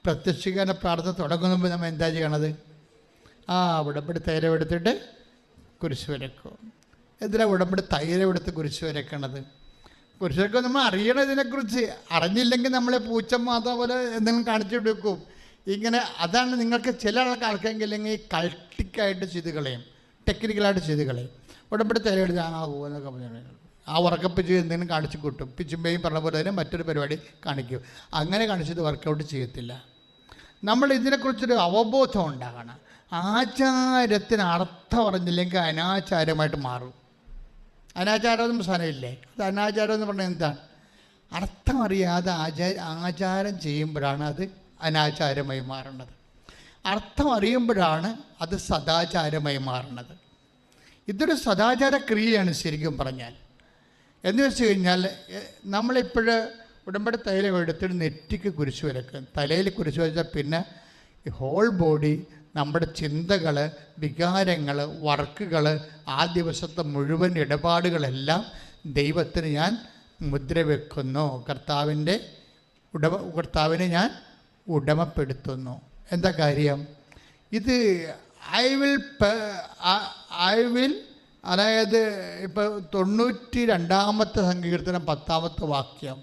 പ്രത്യക്ഷീകരണ പ്രാർത്ഥന തുടങ്ങുമ്പോൾ നമ്മൾ എന്താ ചെയ്യണത്? ഉടമ്പടി തൈലമെടുത്തിട്ട് കുരിശ് വരയ്ക്കും. എന്തിനാണ് ഉടമ്പടി തൈലമെടുത്ത് കുരിശ് വരയ്ക്കണത്? കുരിശ് വരയ്ക്കും നമ്മൾ അറിയണം ഇതിനെക്കുറിച്ച്. അറിഞ്ഞില്ലെങ്കിൽ നമ്മളെ പൂച്ചമാത പോലെ എന്തെങ്കിലും കാണിച്ചു വെക്കും ഇങ്ങനെ. അതാണ് നിങ്ങൾക്ക് ചില ആൾക്കാർക്കെങ്കിൽ കൾട്ടിക്കായിട്ട് ചെയ്ത് കളയും, ടെക്നിക്കലായിട്ട് ചെയ്ത് കളയും. ഉടമ്പടി തൈലമെടുത്ത് പോകുന്നൊക്കെ പറഞ്ഞു ഉറക്കപ്പിച്ച് എന്തെങ്കിലും കാണിച്ച് കൂട്ടും. പിച്ചുമ്പയും പറഞ്ഞ പോലെ തന്നെ മറ്റൊരു പരിപാടി കാണിക്കും. അങ്ങനെ കാണിച്ചത് വർക്കൗട്ട് ചെയ്യത്തില്ല. നമ്മൾ ഇതിനെക്കുറിച്ചൊരു അവബോധം ഉണ്ടാകണം. ആചാരത്തിന് അർത്ഥം അറിഞ്ഞില്ലെങ്കിൽ അനാചാരമായിട്ട് മാറും. അനാചാരമൊന്നും സാധനമില്ലേ, അത് അനാചാരം എന്ന് പറഞ്ഞാൽ എന്താണ്? അർത്ഥം അറിയാതെ ആചാരം ചെയ്യുമ്പോഴാണ് അത് അനാചാരമായി മാറുന്നത്. അർത്ഥം അറിയുമ്പോഴാണ് അത് സദാചാരമായി മാറുന്നത്. ഇതൊരു സദാചാര ക്രിയയാണ് ശരിക്കും പറഞ്ഞാൽ. എന്ന് വെച്ച് കഴിഞ്ഞാൽ നമ്മളിപ്പോൾ ഉടമ്പടി തൈലം എടുത്തിട്ട് നെറ്റിക്ക് കുരിശ് വരയ്ക്കും. തലയിൽ കുരിശ് വരച്ചാൽ പിന്നെ ഹോൾ ബോഡി, നമ്മുടെ ചിന്തകൾ, വികാരങ്ങൾ, വർക്കുകൾ, ആ ദിവസത്തെ മുഴുവൻ ഇടപാടുകളെല്ലാം ദൈവത്തിന് ഞാൻ മുദ്ര വെക്കുന്നു. കർത്താവിനെ ഞാൻ ഉടമപ്പെടുത്തുന്നു. എന്താ കാര്യം? ഇത് ഐ വിൽ അതായത് ഇപ്പോൾ 92-ാമത്തെ സങ്കീർത്തനം 10-ാമത്തെ വാക്യം,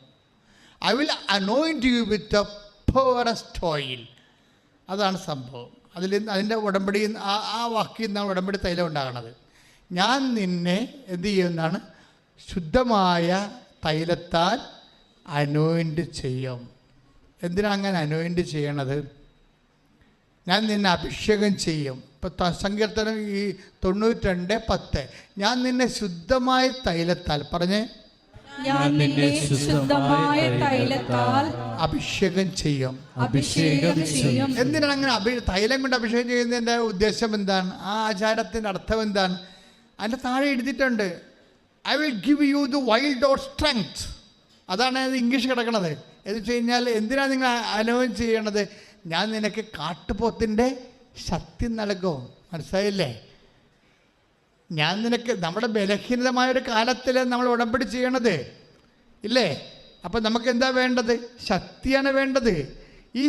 I will anoint you with the purest oil. അതാണ് സംഭവം. അതിൻ്റെ ഉടമ്പടി ആ വാക്യം നിന്നാണ് ഉടമ്പടി തൈലം ഉണ്ടാകണത്. ഞാൻ നിന്നെ എന്ത് ചെയ്യുന്നതാണ്? ശുദ്ധമായ തൈലത്താൽ അനോയിൻറ്റ് ചെയ്യും. എന്തിനാണ് അങ്ങനെ അനോയിൻറ്റ് ചെയ്യണത്? ഞാൻ നിന്നെ അഭിഷേകം ചെയ്യും. ഇപ്പോൾ സങ്കീർത്തനം ഈ 92:10, ഞാൻ നിന്നെ ശുദ്ധമായ തൈലത്താൽ പറഞ്ഞേ, ഞാൻ നിന്നെ ശുദ്ധമായ തൈലത്താൽ അഭിഷേകം ചെയ്യും. അഭിഷേകം ചെയ്യും. എന്തിനാണ് അങ്ങനെ തൈലം കൊണ്ട് അഭിഷേകം ചെയ്യുന്നതിൻ്റെ ഉദ്ദേശം എന്താണ്? ആ ആചാരത്തിൻ്റെ അർത്ഥം എന്താണ്? അതിൻ്റെ താഴെ എഴുതിയിട്ടുണ്ട്, I will give you the wild or strength. അതാണ് അത് ഇംഗ്ലീഷ് കിടക്കണത്. എന്ന് വെച്ച് കഴിഞ്ഞാൽ എന്തിനാണ് നിങ്ങൾ അനുഭവം ചെയ്യണത്? ഞാൻ നിനക്ക് കാട്ടുപോത്തിൻ്റെ ശക്തി നൽകും. മനസ്സിലായില്ലേ? ഞാൻ നിനക്ക്, നമ്മുടെ ബലഹീനതമായൊരു കാലത്തിൽ നമ്മൾ ഉടമ്പടി ചെയ്യണത് ഇല്ലേ? അപ്പം നമുക്ക് എന്താ വേണ്ടത്? ശക്തിയാണ് വേണ്ടത്. ഈ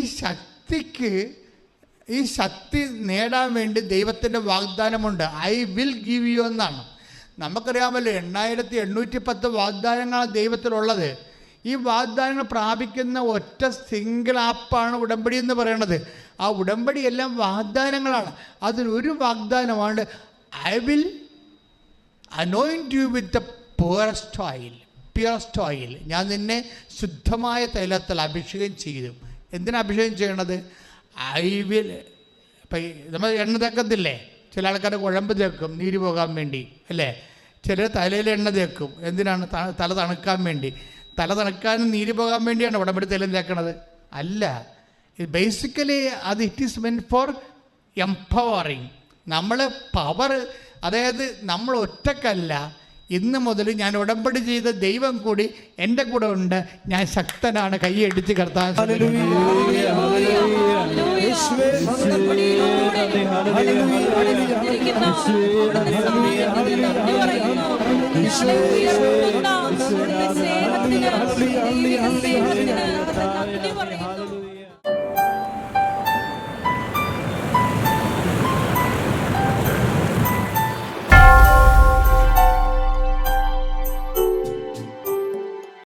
ശക്തി നേടാൻ വേണ്ടി ദൈവത്തിൻ്റെ വാഗ്ദാനമുണ്ട്. ഐ വിൽ ഗിവ് യു എന്നാണ്. നമുക്കറിയാമല്ലോ 8810 വാഗ്ദാനങ്ങളാണ് ദൈവത്തിലുള്ളത്. ഈ വാഗ്ദാനങ്ങൾ പ്രാപിക്കുന്ന ഒറ്റ സിംഗിൾ ആപ്പാണ് ഉടമ്പടി എന്ന് പറയുന്നത്. ആ ഉടമ്പടി എല്ലാം വാഗ്ദാനങ്ങളാണ്. അതിലൊരു വാഗ്ദാനമാണ് I will anoint you with the purest oil. ഞാൻ നിന്നെ ശുദ്ധമായ തൈലത്തിൽ അഭിഷേകം ചെയ്തു. എന്തിനാണ് അഭിഷേകം ചെയ്യണത്? I will. ഇപ്പം നമ്മൾ എണ്ണ തേക്കത്തില്ലേ? ചില ആൾക്കാർ കുഴമ്പ് തേക്കും നീര് പോകാൻ വേണ്ടി അല്ലേ? ചിലർ തലയിൽ എണ്ണ തേക്കും. എന്തിനാണ്? തല തണുക്കാൻ വേണ്ടി. തല തണുക്കാനും നീര് പോകാൻ വേണ്ടിയാണ് ഉടമ്പടി തൈലം തേക്കണത്? അല്ല. Basically it is meant for empowering. നമ്മൾ പവർ, അതായത് നമ്മൾ ഒറ്റക്കല്ല. ഇന്ന് മുതൽ ഞാൻ ഉടമ്പടി ചെയ്ത ദൈവം കൂടി എൻ്റെ കൂടെ ഉണ്ട്. ഞാൻ ശക്തനാണ്. കൈയടിച്ച് കർത്താൻ സ്നേഹത്തിന്